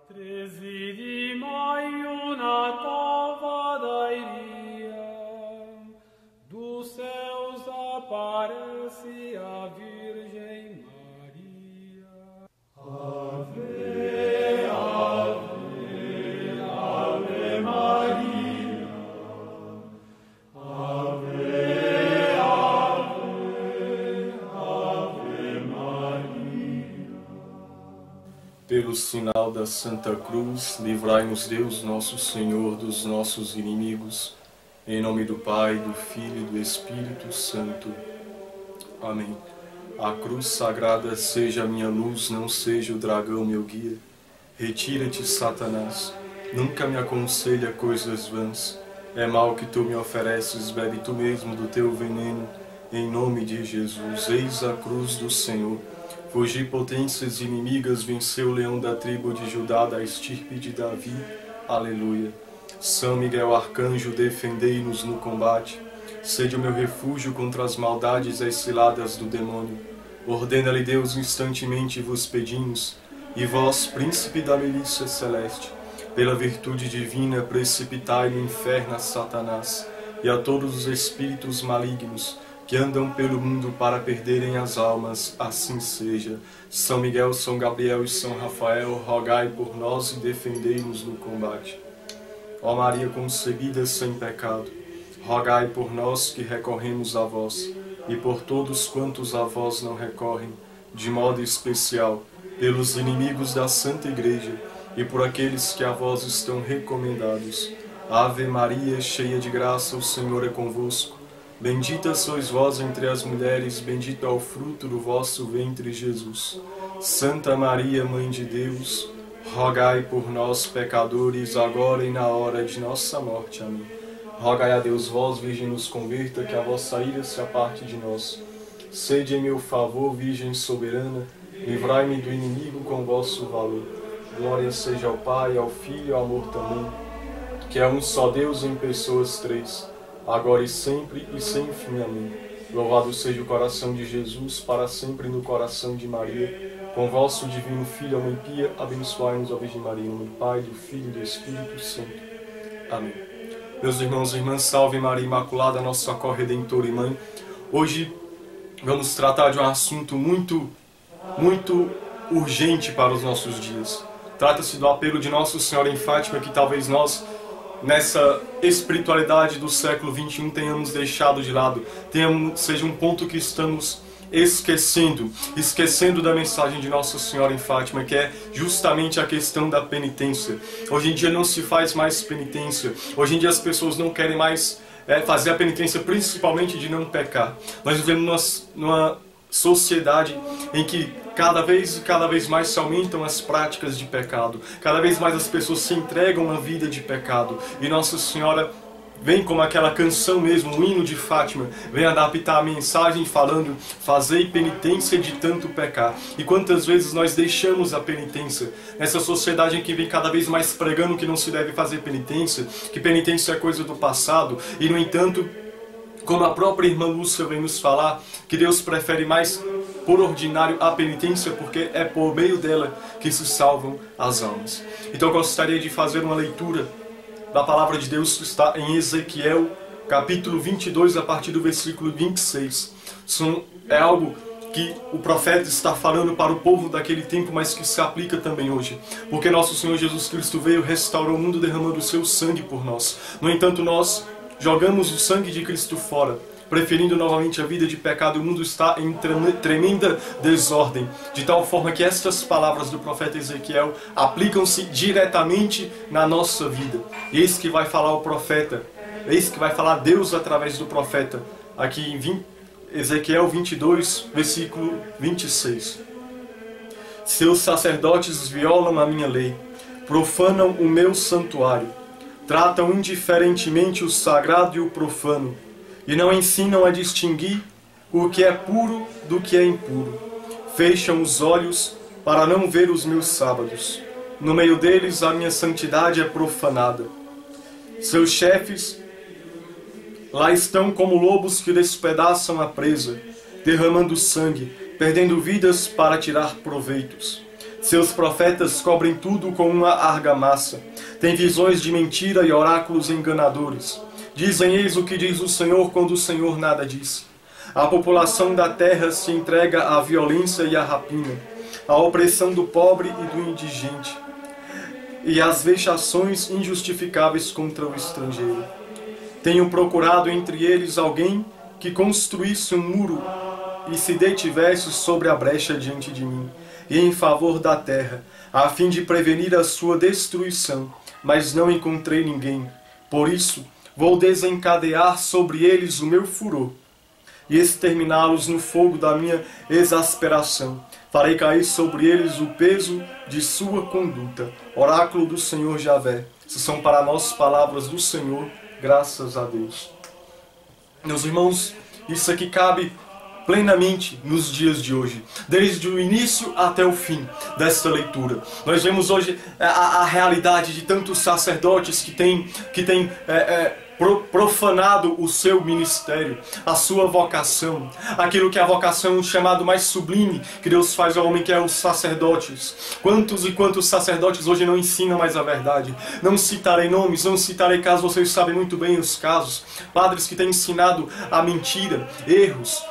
trezi di maio natava dairia, do céus aparece a Virgem Maria. Ave, ave, ave Maria. Ave, ave, ave Maria. Pelo sinal da Santa Cruz, livrai-nos Deus, nosso Senhor, dos nossos inimigos. Em nome do Pai, do Filho e do Espírito Santo. Amém. A cruz sagrada seja a minha luz, não seja o dragão meu guia. Retira-te, Satanás, nunca me aconselha coisas vãs. É mal que tu me ofereces, bebe tu mesmo do teu veneno. Em nome de Jesus, eis a cruz do Senhor. Fugi potências inimigas, venceu o leão da tribo de Judá, da estirpe de Davi. Aleluia. São Miguel Arcanjo, defendei-nos no combate. Sede o meu refúgio contra as maldades e as ciladas do demônio. Ordena-lhe Deus instantemente vos pedimos. E vós, príncipe da milícia celeste, pela virtude divina, precipitai no inferno a Satanás e a todos os espíritos malignos que andam pelo mundo para perderem as almas, assim seja. São Miguel, São Gabriel e São Rafael, rogai por nós e defendei-nos no combate. Ó Maria concebida sem pecado, rogai por nós que recorremos a vós, e por todos quantos a vós não recorrem, de modo especial, pelos inimigos da Santa Igreja, e por aqueles que a vós estão recomendados. Ave Maria, cheia de graça, o Senhor é convosco. Bendita sois vós entre as mulheres, bendito é o fruto do vosso ventre, Jesus. Santa Maria, Mãe de Deus, rogai por nós, pecadores, agora e na hora de nossa morte. Amém. Rogai a Deus, vós, Virgem, nos converta, que a vossa ira se aparte de nós. Sede em meu favor, Virgem soberana, livrai-me do inimigo com vosso valor. Glória seja ao Pai, ao Filho e ao amor também, que é um só Deus em pessoas três, agora e sempre e sem fim. Amém. Louvado seja o coração de Jesus, para sempre no coração de Maria. Com vosso divino Filho, a Mãe Pia, abençoai-nos, ó Virgem Maria, em nome do Pai, do Filho e do Espírito Santo. Amém. Meus irmãos e irmãs, salve Maria Imaculada, nossa socorro, Redentora e Mãe. Hoje vamos tratar de um assunto muito urgente para os nossos dias. Trata-se do apelo de Nossa Senhora em Fátima, que talvez nós, nessa espiritualidade do século XXI, tenhamos deixado de lado. Seja um ponto que estamos esquecendo da mensagem de Nossa Senhora em Fátima, que é justamente a questão da penitência. Hoje em dia não se faz mais penitência. Hoje em dia as pessoas não querem mais fazer a penitência, principalmente de não pecar. Nós vivemos numa sociedade em que cada vez mais se aumentam as práticas de pecado. Cada vez mais as pessoas se entregam à vida de pecado. E Nossa Senhora vem como aquela canção mesmo, o hino de Fátima, vem adaptar a mensagem falando: fazei penitência de tanto pecar. E quantas vezes nós deixamos a penitência nessa sociedade em que vem cada vez mais pregando que não se deve fazer penitência, que penitência é coisa do passado, e no entanto, como a própria irmã Lúcia vem nos falar, que Deus prefere mais por ordinário a penitência, porque é por meio dela que se salvam as almas. Então eu gostaria de fazer uma leitura da palavra de Deus que está em Ezequiel, capítulo 22, a partir do versículo 26. É algo que o profeta está falando para o povo daquele tempo, mas que se aplica também hoje. Porque nosso Senhor Jesus Cristo veio, restaurou o mundo, derramando o seu sangue por nós. No entanto, nós jogamos o sangue de Cristo fora, preferindo novamente a vida de pecado. O mundo está em tremenda desordem, de tal forma que estas palavras do profeta Ezequiel aplicam-se diretamente na nossa vida. E eis que vai falar o profeta, eis que vai falar Deus através do profeta, aqui em Ezequiel 22, versículo 26. Seus sacerdotes violam a minha lei, profanam o meu santuário, tratam indiferentemente o sagrado e o profano, e não ensinam a distinguir o que é puro do que é impuro. Fecham os olhos para não ver os meus sábados. No meio deles a minha santidade é profanada. Seus chefes lá estão como lobos que despedaçam a presa, derramando sangue, perdendo vidas para tirar proveitos. Seus profetas cobrem tudo com uma argamassa. Têm visões de mentira e oráculos enganadores. Dizem eis o que diz o Senhor quando o Senhor nada diz. A população da terra se entrega à violência e à rapina, à opressão do pobre e do indigente, e às vexações injustificáveis contra o estrangeiro. Tenho procurado entre eles alguém que construísse um muro e se detivesse sobre a brecha diante de mim, e em favor da terra, a fim de prevenir a sua destruição, mas não encontrei ninguém. Por isso, vou desencadear sobre eles o meu furor e exterminá-los no fogo da minha exasperação. Farei cair sobre eles o peso de sua conduta. Oráculo do Senhor Javé. Essas são para nós palavras do Senhor, graças a Deus. Meus irmãos, isso aqui cabe plenamente nos dias de hoje, desde o início até o fim desta leitura. Nós vemos hoje a realidade de tantos sacerdotes que têm profanado o seu ministério, a sua vocação, aquilo que é a vocação chamado mais sublime que Deus faz ao homem, que é os sacerdotes. Quantos e quantos sacerdotes hoje não ensinam mais a verdade? Não citarei nomes, não citarei casos, vocês sabem muito bem os casos. Padres que têm ensinado a mentira, erros,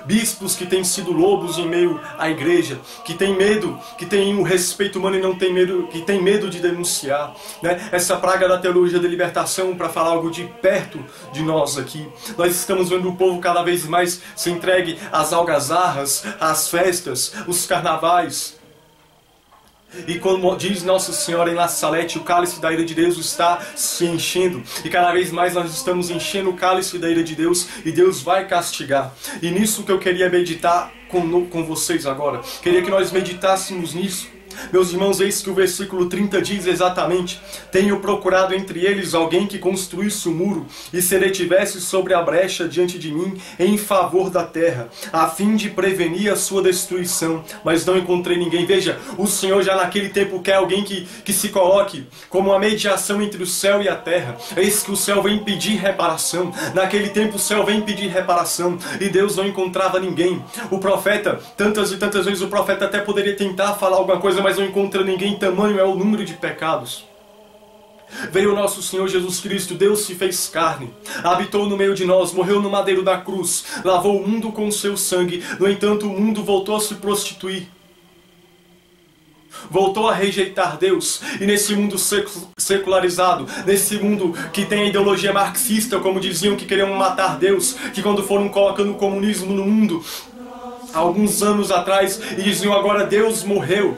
bispos que têm sido lobos em meio à igreja, que têm medo, que têm o respeito humano e não têm medo, que têm medo de denunciar, né? Essa praga da teologia da libertação, para falar algo de perto de nós aqui. Nós estamos vendo o povo cada vez mais se entregue às algazarras, às festas, os carnavais. E como diz Nossa Senhora em La Salete, o cálice da ira de Deus está se enchendo. E cada vez mais nós estamos enchendo o cálice da ira de Deus, e Deus vai castigar. E nisso que eu queria meditar com vocês agora. Queria que nós meditássemos nisso. Meus irmãos, eis que o versículo 30 diz exatamente: tenho procurado entre eles alguém que construísse o muro e se detivesse sobre a brecha diante de mim em favor da terra, a fim de prevenir a sua destruição, mas não encontrei ninguém. Veja, o Senhor já naquele tempo quer alguém que se coloque como a mediação entre o céu e a terra. Eis que o céu vem pedir reparação. Naquele tempo o céu vem pedir reparação e Deus não encontrava ninguém. O profeta, tantas e tantas vezes o profeta até poderia tentar falar alguma coisa, mas não encontra ninguém. Tamanho é o número de pecados. Veio o nosso Senhor Jesus Cristo, Deus se fez carne, habitou no meio de nós, morreu no madeiro da cruz, lavou o mundo com o seu sangue. No entanto, o mundo voltou a se prostituir, voltou a rejeitar Deus. E nesse mundo secularizado, nesse mundo que tem a ideologia marxista, como diziam, que queriam matar Deus, que quando foram colocando o comunismo no mundo há alguns anos atrás, e diziam agora Deus morreu,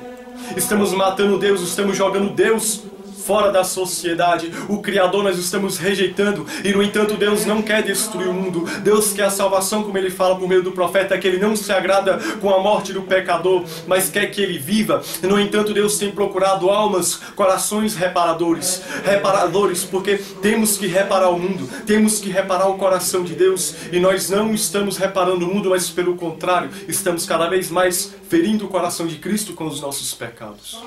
estamos matando Deus, estamos jogando Deus fora da sociedade, o Criador nós estamos rejeitando. E no entanto Deus não quer destruir o mundo. Deus quer a salvação, como Ele fala por meio do profeta, que Ele não se agrada com a morte do pecador, mas quer que ele viva. E no entanto Deus tem procurado almas, corações reparadores, porque temos que reparar o mundo, temos que reparar o coração de Deus. E nós não estamos reparando o mundo, mas pelo contrário, estamos cada vez mais ferindo o coração de Cristo com os nossos pecados.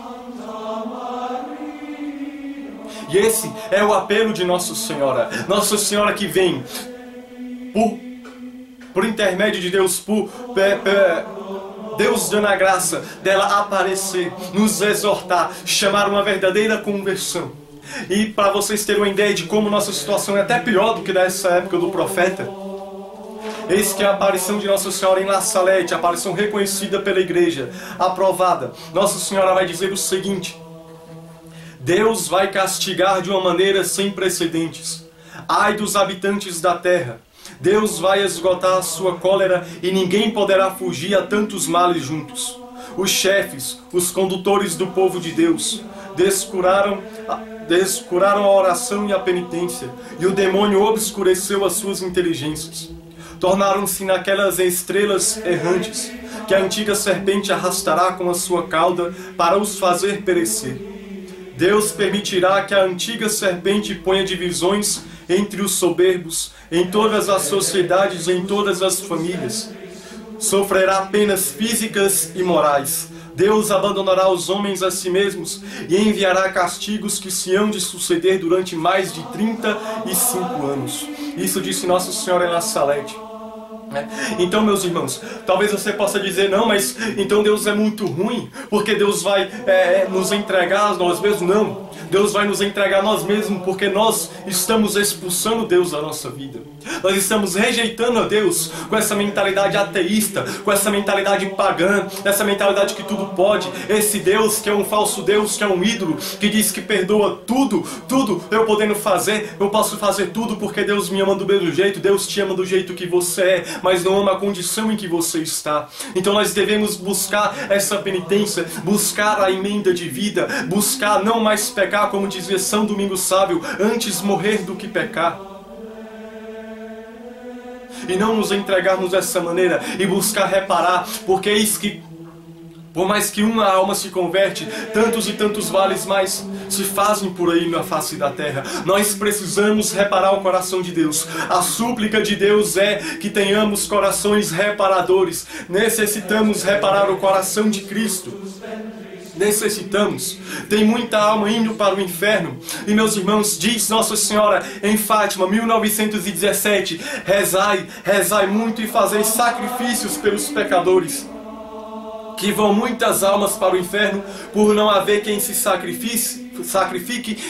E esse é o apelo de Nossa Senhora. Nossa Senhora que vem por intermédio de Deus, Deus dando a graça dela aparecer, nos exortar, chamar uma verdadeira conversão. E para vocês terem uma ideia de como nossa situação é até pior do que dessa época do profeta, eis que a aparição de Nossa Senhora em La Salete, a aparição reconhecida pela igreja, aprovada, Nossa Senhora vai dizer o seguinte: Deus vai castigar de uma maneira sem precedentes. Ai dos habitantes da terra. Deus vai esgotar a sua cólera e ninguém poderá fugir a tantos males juntos. Os chefes, os condutores do povo de Deus, descuraram a oração e a penitência, e o demônio obscureceu as suas inteligências. Tornaram-se naquelas estrelas errantes, que a antiga serpente arrastará com a sua cauda para os fazer perecer. Deus permitirá que a antiga serpente ponha divisões entre os soberbos, em todas as sociedades, em todas as famílias. Sofrerá penas físicas e morais. Deus abandonará os homens a si mesmos e enviará castigos que se hão de suceder durante mais de 35 anos. Isso disse Nossa Senhora em La Salete. Então, meus irmãos, talvez você possa dizer, não, mas então Deus é muito ruim, porque Deus vai nos entregar a nós mesmos. Não, Deus vai nos entregar a nós mesmos porque nós estamos expulsando Deus da nossa vida. Nós estamos rejeitando a Deus com essa mentalidade ateísta, com essa mentalidade pagã, essa mentalidade que tudo pode. Esse Deus que é um falso Deus, que é um ídolo, que diz que perdoa tudo, eu podendo fazer, eu posso fazer tudo porque Deus me ama do mesmo jeito. Deus te ama do jeito que você é, mas não ama a condição em que você está. Então nós devemos buscar essa penitência, buscar a emenda de vida, buscar não mais pecar, como dizia São Domingos Sábio, antes morrer do que pecar. E não nos entregarmos dessa maneira e buscar reparar, porque eis que por mais que uma alma se converte, tantos e tantos vales mais se fazem por aí na face da terra. Nós precisamos reparar o coração de Deus. A súplica de Deus é que tenhamos corações reparadores. Necessitamos reparar o coração de Cristo. Necessitamos. Tem muita alma indo para o inferno. E meus irmãos, diz Nossa Senhora em Fátima, 1917, rezai, rezai muito e fazei sacrifícios pelos pecadores. Que vão muitas almas para o inferno por não haver quem se sacrifique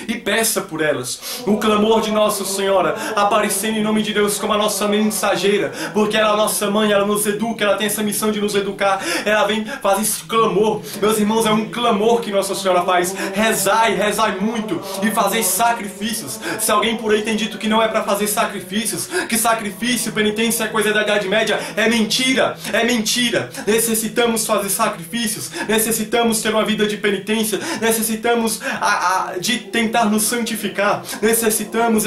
e peça por elas. O clamor de Nossa Senhora aparecendo em nome de Deus como a nossa mensageira, porque ela é a nossa mãe, ela nos educa, ela tem essa missão de nos educar. Ela vem fazer esse clamor. Meus irmãos, é um clamor que Nossa Senhora faz. Rezai, rezai muito e fazei sacrifícios. Se alguém por aí tem dito que não é para fazer sacrifícios, que sacrifício, penitência é coisa da Idade Média, é mentira, é mentira. Necessitamos fazer sacrifícios, necessitamos ter uma vida de penitência, necessitamos de tentar nos santificar, necessitamos.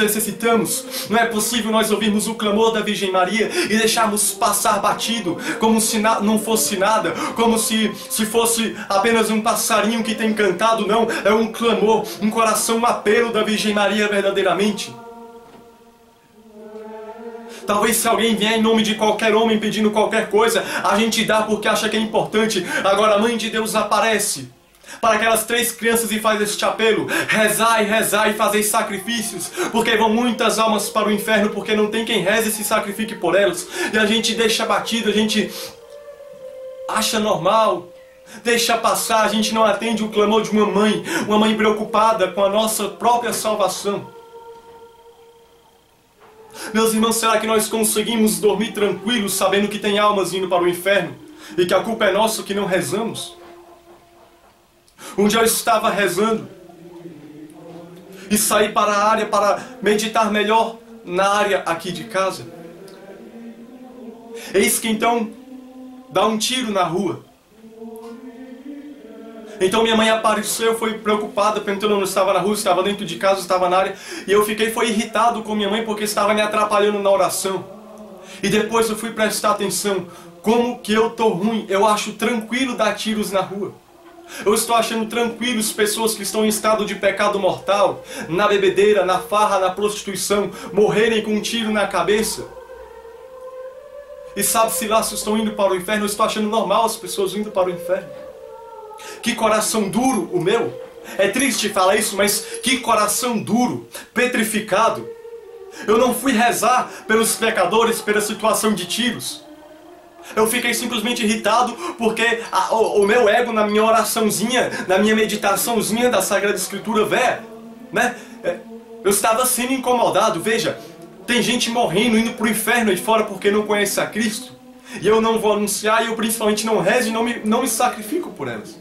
Não é possível nós ouvirmos o clamor da Virgem Maria e deixarmos passar batido, como se não fosse nada, como se fosse apenas um passarinho que tem cantado. Não, é um clamor, um coração, um apelo da Virgem Maria verdadeiramente. Talvez se alguém vier em nome de qualquer homem pedindo qualquer coisa, a gente dá porque acha que é importante. Agora a Mãe de Deus aparece para aquelas 3 crianças e faz este apelo: rezai, rezai e fazei sacrifícios, porque vão muitas almas para o inferno, porque não tem quem reze e se sacrifique por elas. E a gente deixa batido, a gente acha normal, deixa passar, a gente não atende o clamor de uma mãe preocupada com a nossa própria salvação. Meus irmãos, será que nós conseguimos dormir tranquilos sabendo que tem almas indo para o inferno e que a culpa é nossa que não rezamos? Um dia eu estava rezando e saí para a área para meditar melhor na área aqui de casa. Eis que então dá um tiro na rua. Então minha mãe apareceu, foi preocupada, perguntando onde eu estava na rua, estava dentro de casa, estava na área. E eu foi irritado com minha mãe porque estava me atrapalhando na oração. E depois eu fui prestar atenção, como que eu tô ruim. Eu acho tranquilo dar tiros na rua. Eu estou achando tranquilo as pessoas que estão em estado de pecado mortal, na bebedeira, na farra, na prostituição, morrerem com um tiro na cabeça. E sabe-se lá se estão indo para o inferno. Eu estou achando normal as pessoas indo para o inferno. Que coração duro o meu. É triste falar isso, mas que coração duro, petrificado. Eu não fui rezar pelos pecadores, pela situação de tiros. Eu fiquei simplesmente irritado porque o meu ego, na minha oraçãozinha, na minha meditaçãozinha da Sagrada Escritura, eu estava sendo incomodado. Veja, tem gente morrendo, indo para o inferno aí fora porque não conhece a Cristo. E eu não vou anunciar, e eu principalmente não rezo e não me sacrifico por elas.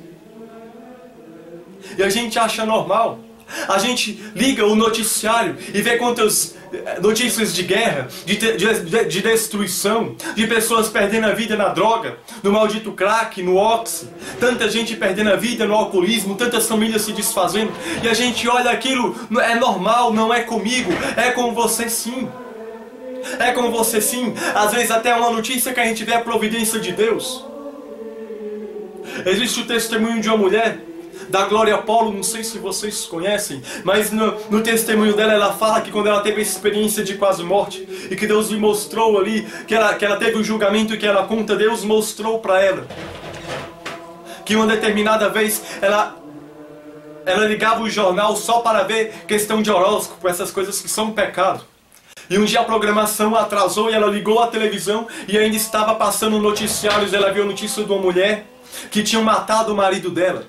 E a gente acha normal. A gente liga o noticiário e vê quantas notícias de guerra, de destruição, de pessoas perdendo a vida na droga, no maldito crack, no oxi, tanta gente perdendo a vida no alcoolismo, tantas famílias se desfazendo, e a gente olha aquilo, é normal, não é comigo, é com você sim. É com você sim. Às vezes até uma notícia que a gente vê a providência de Deus. Existe o testemunho de uma mulher, da Glória Paulo, não sei se vocês conhecem, mas no testemunho dela, ela fala que quando ela teve a experiência de quase morte, e que Deus lhe mostrou ali, que ela teve o julgamento e que ela conta, Deus mostrou para ela, que uma determinada vez, ela ligava o jornal só para ver questão de horóscopo, essas coisas que são pecado. E um dia a programação atrasou e ela ligou a televisão e ainda estava passando noticiários. Ela viu a notícia de uma mulher que tinha matado o marido dela.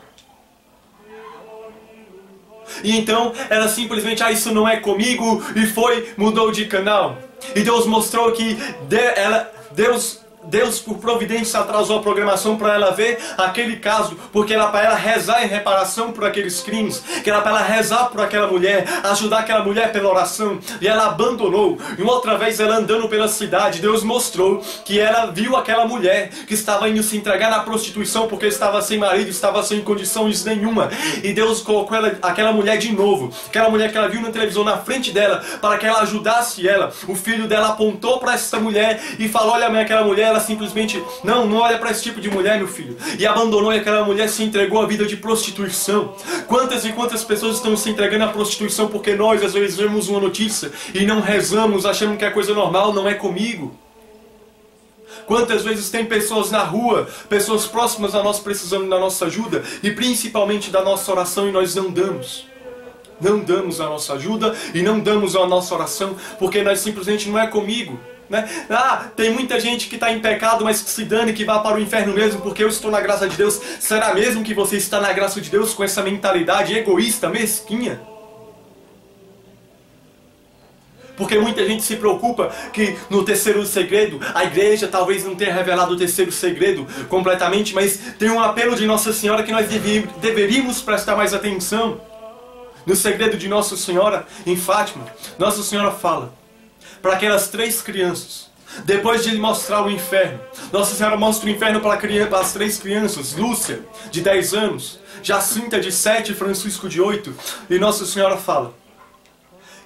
E então ela simplesmente, isso não é comigo, e mudou de canal. E Deus mostrou que Deus por providência atrasou a programação para ela ver aquele caso, porque era para ela rezar em reparação por aqueles crimes, que era para ela rezar por aquela mulher, ajudar aquela mulher pela oração, e ela abandonou. E uma outra vez ela andando pela cidade, Deus mostrou que ela viu aquela mulher que estava indo se entregar na prostituição porque estava sem marido, estava sem condições nenhuma, e Deus colocou aquela mulher de novo, aquela mulher que ela viu na televisão na frente dela, para que ela ajudasse ela. O filho dela apontou para essa mulher e falou: olha, mãe, aquela mulher, ela simplesmente, não olha para esse tipo de mulher, meu filho. E abandonou, e aquela mulher se entregou à vida de prostituição. Quantas e quantas pessoas estão se entregando à prostituição porque nós às vezes vemos uma notícia e não rezamos, achando que é coisa normal, não é comigo. Quantas vezes tem pessoas na rua, pessoas próximas a nós precisando da nossa ajuda e principalmente da nossa oração, e nós não damos. Não damos a nossa ajuda e não damos a nossa oração porque nós simplesmente não é comigo. Né? Tem muita gente que está em pecado, mas que se dane, que vai para o inferno mesmo porque eu estou na graça de Deus. Será mesmo que você está na graça de Deus com essa mentalidade egoísta, mesquinha? Porque muita gente se preocupa que no terceiro segredo, a igreja talvez não tenha revelado o terceiro segredo completamente, mas tem um apelo de Nossa Senhora que nós deveríamos prestar mais atenção. No segredo de Nossa Senhora em Fátima, Nossa Senhora fala para aquelas 3 crianças, depois de mostrar o inferno, Nossa Senhora mostra o inferno para as 3 crianças, Lúcia, de 10 anos, Jacinta, de 7, Francisco, de 8, e Nossa Senhora fala: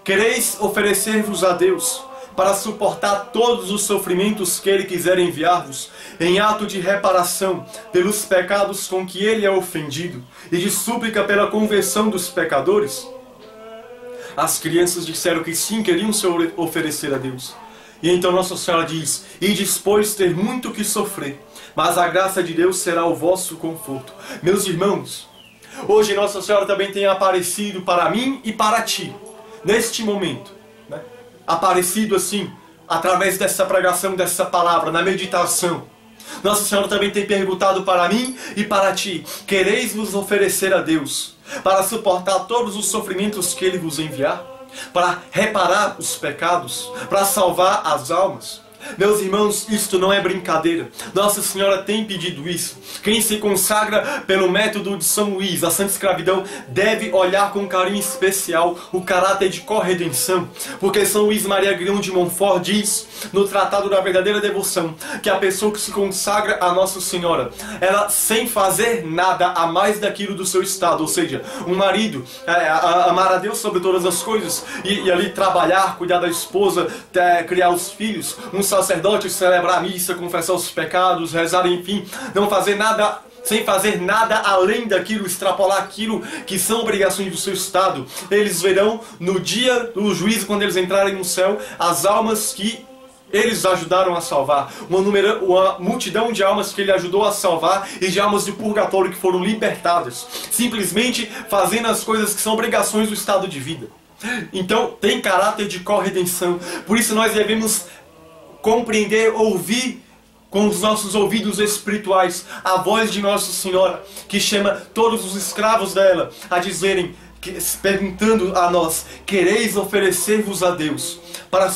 quereis oferecer-vos a Deus para suportar todos os sofrimentos que Ele quiser enviar-vos, em ato de reparação pelos pecados com que Ele é ofendido, e de súplica pela conversão dos pecadores? As crianças disseram que sim, queriam se oferecer a Deus. E então Nossa Senhora diz: e depois ter muito que sofrer, mas a graça de Deus será o vosso conforto. Meus irmãos, hoje Nossa Senhora também tem aparecido para mim e para ti, neste momento, né? Aparecido assim, através dessa pregação, dessa palavra, na meditação. Nossa Senhora também tem perguntado para mim e para ti: quereis vos oferecer a Deus para suportar todos os sofrimentos que Ele vos enviar? Para reparar os pecados? Para salvar as almas? Meus irmãos, isto não é brincadeira. Nossa Senhora tem pedido isso. Quem se consagra pelo método de São Luís, a Santa Escravidão, deve olhar com carinho especial o caráter de corredenção, porque São Luís Maria Grão de Montfort diz, no Tratado da Verdadeira Devoção, que a pessoa que se consagra a Nossa Senhora, ela sem fazer nada a mais daquilo do seu estado, ou seja, um marido amar a Deus sobre todas as coisas e ali trabalhar, cuidar da esposa, criar os filhos, um sacerdote celebrar a missa, confessar os pecados, rezar, enfim, não fazer nada, sem fazer nada além daquilo, extrapolar aquilo que são obrigações do seu estado. Eles verão no dia do juízo, quando eles entrarem no céu, as almas que eles ajudaram a salvar, uma multidão de almas que ele ajudou a salvar e de almas de purgatório que foram libertadas, simplesmente fazendo as coisas que são obrigações do estado de vida. Então tem caráter de corredenção. Por isso nós devemos compreender, ouvir com os nossos ouvidos espirituais a voz de Nossa Senhora, que chama todos os escravos dela a dizerem, perguntando a nós: quereis oferecer-vos a Deus para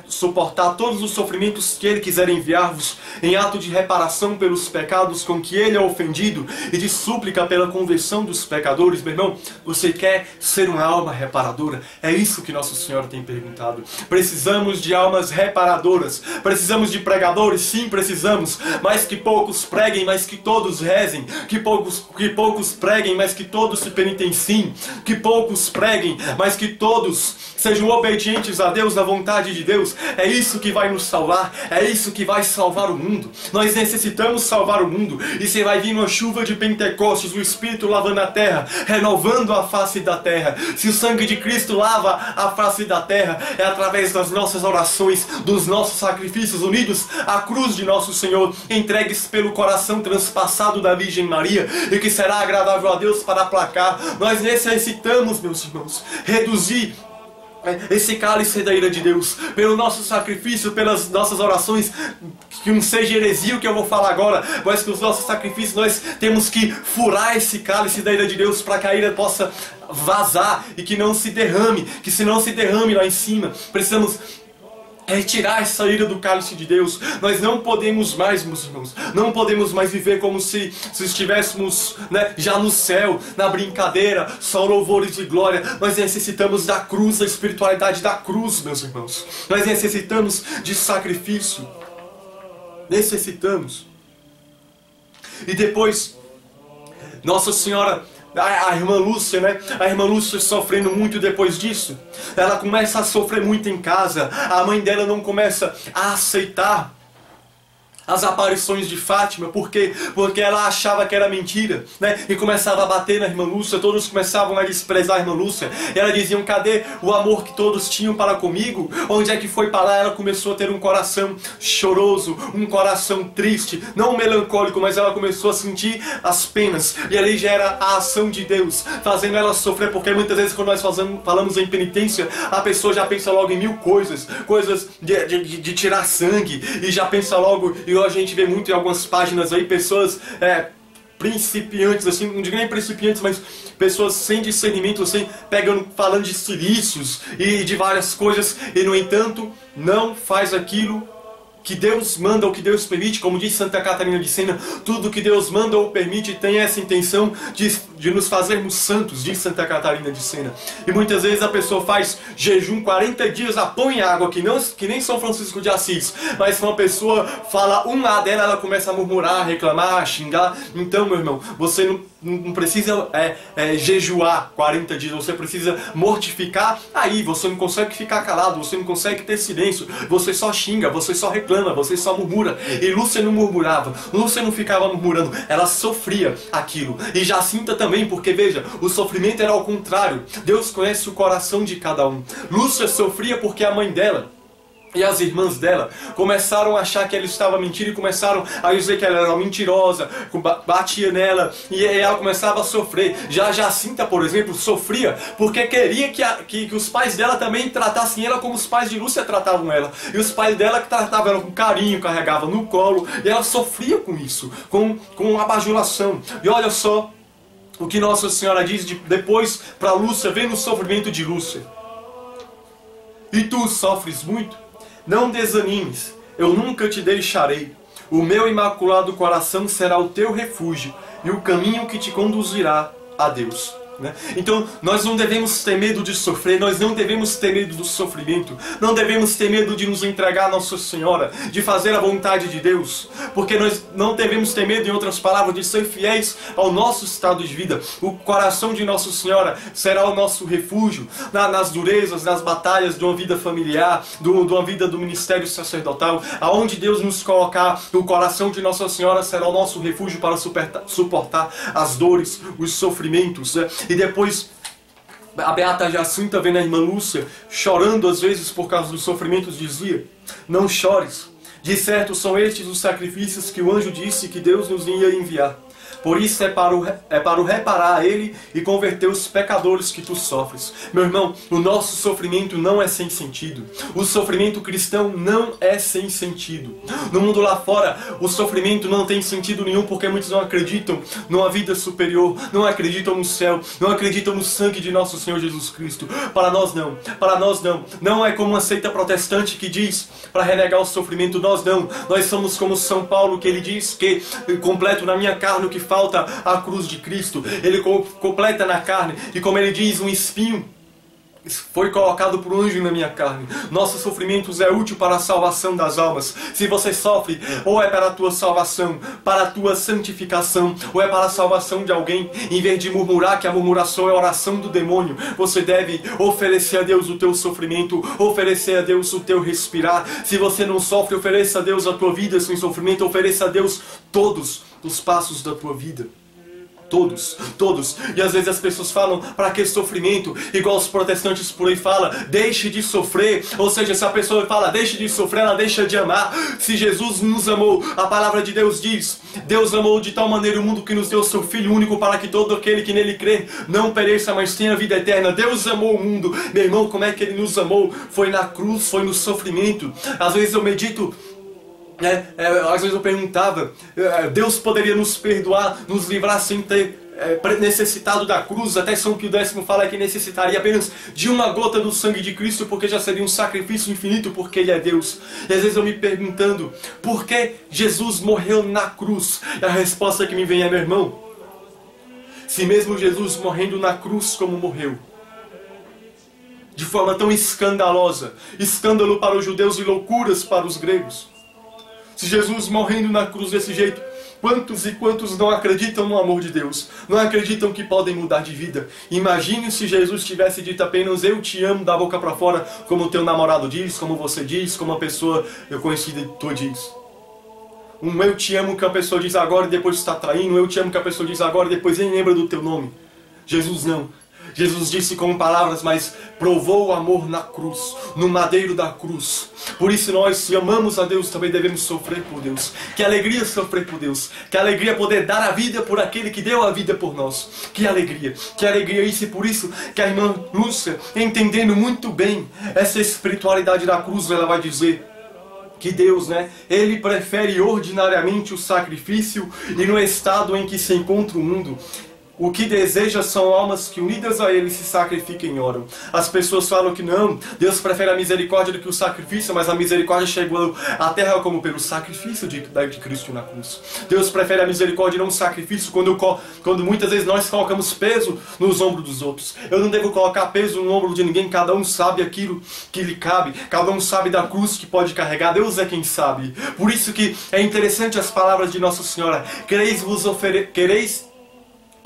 suportar todos os sofrimentos que Ele quiser enviar-vos, em ato de reparação pelos pecados com que Ele é ofendido e de súplica pela conversão dos pecadores? Meu irmão, você quer ser uma alma reparadora? É isso que Nossa Senhora tem perguntado. Precisamos de almas reparadoras. Precisamos de pregadores? Sim, precisamos. Mas que poucos preguem, mas que todos rezem. Que poucos preguem, mas que todos se penitenciem. Que poucos preguem, mas que todos sejam obedientes a Deus, na vontade de Deus. É isso que vai nos salvar, é isso que vai salvar o mundo. Nós necessitamos salvar o mundo, e você vai vir uma chuva de Pentecostes, o Espírito lavando a terra, renovando a face da terra. Se o sangue de Cristo lava a face da terra, é através das nossas orações, dos nossos sacrifícios unidos à cruz de nosso Senhor, entregues pelo coração transpassado da Virgem Maria, e que será agradável a Deus para aplacar. Nós necessitamos, meus irmãos, reduzir esse cálice da ira de Deus, pelo nosso sacrifício, pelas nossas orações, que não seja heresia o que eu vou falar agora, mas que os nossos sacrifícios nós temos que furar esse cálice da ira de Deus para que a ira possa vazar e que não se derrame, que se não se derrame lá em cima. Precisamos retirar essa ira do cálice de Deus. Nós não podemos mais, meus irmãos, não podemos mais viver como se estivéssemos, né, já no céu, na brincadeira, só louvores de glória. Nós necessitamos da cruz, da espiritualidade da cruz, meus irmãos. Nós necessitamos de sacrifício. Necessitamos. E depois, Nossa Senhora, a irmã Lúcia, né? A irmã Lúcia sofrendo muito depois disso. Ela começa a sofrer muito em casa. A mãe dela não começa a aceitar as aparições de Fátima, porque ela achava que era mentira, né? E começava a bater na irmã Lúcia, todos começavam a desprezar a irmã Lúcia. E ela diziam: cadê o amor que todos tinham para comigo? Onde é que foi para lá? Ela começou a ter um coração choroso, um coração triste, não melancólico, mas ela começou a sentir as penas. E ali já era a ação de Deus, fazendo ela sofrer, porque muitas vezes quando nós falamos em penitência, a pessoa já pensa logo em mil coisas de tirar sangue, e já pensa logo. E a gente vê muito em algumas páginas aí pessoas principiantes, assim, não digo nem principiantes, mas pessoas sem discernimento, assim, falando de silícios e de várias coisas, e no entanto não faz aquilo que Deus manda ou que Deus permite. Como diz Santa Catarina de Sena, tudo que Deus manda ou permite tem essa intenção de nos fazermos santos, diz Santa Catarina de Sena. E muitas vezes a pessoa faz jejum 40 dias a pão e água, que nem São Francisco de Assis, mas quando a pessoa fala um A dela, ela começa a murmurar, reclamar, xingar. Então, meu irmão, você não precisa jejuar 40 dias, você precisa mortificar. Aí você não consegue ficar calado, você não consegue ter silêncio, você só xinga, você só reclama, você só murmura. E Lúcia não murmurava, Lúcia não ficava murmurando, ela sofria aquilo. E Jacinta também, porque veja, o sofrimento era ao contrário. Deus conhece o coração de cada um. Lúcia sofria porque a mãe dela e as irmãs dela começaram a achar que ela estava mentindo e começaram a dizer que ela era mentirosa, batia nela, e ela começava a sofrer. Já Jacinta, por exemplo, sofria porque queria que os pais dela também tratassem ela como os pais de Lúcia tratavam ela. E os pais dela que tratavam ela com carinho, carregavam no colo, e ela sofria com isso, com abajulação. E olha só o que Nossa Senhora diz depois para Lúcia, vendo o sofrimento de Lúcia. E tu sofres muito? Não desanimes, eu nunca te deixarei. O meu imaculado coração será o teu refúgio e o caminho que te conduzirá a Deus. Então nós não devemos ter medo de sofrer, nós não devemos ter medo do sofrimento, não devemos ter medo de nos entregar a Nossa Senhora, de fazer a vontade de Deus, porque nós não devemos ter medo, em outras palavras, de ser fiéis ao nosso estado de vida. O coração de Nossa Senhora será o nosso refúgio nas durezas, nas batalhas de uma vida familiar, de uma vida do ministério sacerdotal. Aonde Deus nos colocar, o coração de Nossa Senhora será o nosso refúgio para suportar as dores, os sofrimentos. E depois a beata Jacinta, vendo a irmã Lúcia chorando às vezes por causa dos sofrimentos, dizia: não chores, de certo são estes os sacrifícios que o anjo disse que Deus nos ia enviar. Por isso é para o reparar a Ele e converter os pecadores que tu sofres. Meu irmão, o nosso sofrimento não é sem sentido. O sofrimento cristão não é sem sentido. No mundo lá fora, o sofrimento não tem sentido nenhum, porque muitos não acreditam numa vida superior, não acreditam no céu, não acreditam no sangue de nosso Senhor Jesus Cristo. Para nós não. Para nós não. Não é como uma seita protestante que diz para renegar o sofrimento. Nós não. Nós somos como São Paulo, que ele diz que completo na minha carne o que falta a cruz de Cristo. Ele completa na carne, e como ele diz, um espinho foi colocado por um anjo na minha carne. Nossos sofrimentos é útil para a salvação das almas. Se você sofre, ou é para a tua salvação, para a tua santificação, ou é para a salvação de alguém, em vez de murmurar, que a murmuração é a oração do demônio, você deve oferecer a Deus o teu sofrimento, oferecer a Deus o teu respirar. Se você não sofre, ofereça a Deus a tua vida sem sofrimento, ofereça a Deus todos os passos da tua vida. Todos, todos. E às vezes as pessoas falam, para que sofrimento? Igual os protestantes por aí falam, deixe de sofrer. Ou seja, se a pessoa fala, deixe de sofrer, ela deixa de amar. Se Jesus nos amou, a palavra de Deus diz, Deus amou de tal maneira o mundo que nos deu seu Filho único, para que todo aquele que nele crê não pereça, mas tenha vida eterna. Deus amou o mundo. Meu irmão, como é que ele nos amou? Foi na cruz, foi no sofrimento. Às vezes eu medito, às vezes eu perguntava, Deus poderia nos perdoar, nos livrar sem ter necessitado da cruz? Até São Pio X fala que necessitaria apenas de uma gota do sangue de Cristo, porque já seria um sacrifício infinito, porque Ele é Deus. E às vezes eu me perguntando, por que Jesus morreu na cruz? E a resposta que me vem é, meu irmão, se mesmo Jesus morrendo na cruz como morreu, de forma tão escandalosa, escândalo para os judeus e loucuras para os gregos, se Jesus morrendo na cruz desse jeito, quantos e quantos não acreditam no amor de Deus? Não acreditam que podem mudar de vida? Imagine se Jesus tivesse dito apenas eu te amo da boca para fora, como o teu namorado diz, como você diz, como a pessoa conhecida tua diz. Um eu te amo que a pessoa diz agora e depois está traindo, um eu te amo que a pessoa diz agora e depois nem lembra do teu nome. Jesus não. Jesus disse com palavras, mas provou o amor na cruz, no madeiro da cruz. Por isso nós, se amamos a Deus, também devemos sofrer por Deus. Que alegria sofrer por Deus. Que alegria poder dar a vida por aquele que deu a vida por nós. Que alegria isso. E por isso que a irmã Lúcia, entendendo muito bem essa espiritualidade da cruz, ela vai dizer que Deus, Ele prefere ordinariamente o sacrifício, e no estado em que se encontra o mundo, o que deseja são almas que, unidas a Ele, se sacrifiquem e oram. As pessoas falam que não, Deus prefere a misericórdia do que o sacrifício, mas a misericórdia chegou à terra como pelo sacrifício de Cristo na cruz. Deus prefere a misericórdia e não o sacrifício, quando muitas vezes nós colocamos peso nos ombros dos outros. Eu não devo colocar peso no ombro de ninguém, cada um sabe aquilo que lhe cabe, cada um sabe da cruz que pode carregar, Deus é quem sabe. Por isso que é interessante as palavras de Nossa Senhora, quereis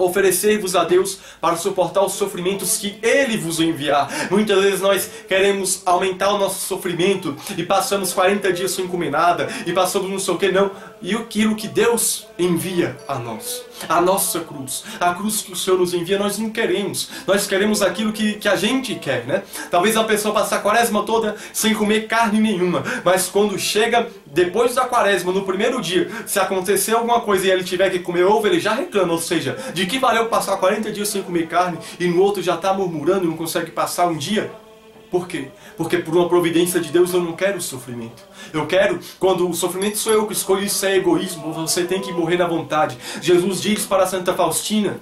oferecer-vos a Deus para suportar os sofrimentos que Ele vos enviar. Muitas vezes nós queremos aumentar o nosso sofrimento e passamos 40 dias sem comer nada e passamos não sei o que, não. E aquilo que Deus envia a nós, a nossa cruz, a cruz que o Senhor nos envia, nós não queremos. Nós queremos aquilo que a gente quer, Talvez a pessoa passe a quaresma toda sem comer carne nenhuma, mas quando chega depois da quaresma, no primeiro dia, se acontecer alguma coisa e ele tiver que comer ovo, ele já reclama. Ou seja, de que valeu passar 40 dias sem comer carne e no outro já está murmurando e não consegue passar um dia? Por quê? Porque por uma providência de Deus eu não quero sofrimento. Eu quero, quando o sofrimento sou eu que escolho, isso é egoísmo, você tem que morrer na vontade. Jesus diz para Santa Faustina,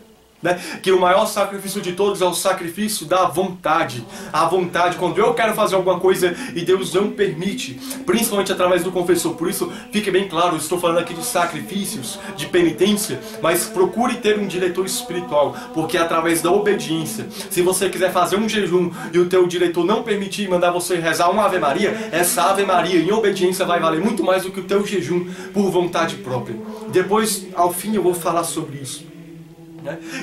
que o maior sacrifício de todos é o sacrifício da vontade. A vontade, quando eu quero fazer alguma coisa e Deus não permite, principalmente através do confessor. Por isso, fique bem claro, eu estou falando aqui de sacrifícios, de penitência, mas procure ter um diretor espiritual, porque é através da obediência. Se você quiser fazer um jejum e o teu diretor não permitir mandar você rezar uma Ave Maria, essa Ave Maria em obediência vai valer muito mais do que o teu jejum por vontade própria. Depois, ao fim, eu vou falar sobre isso.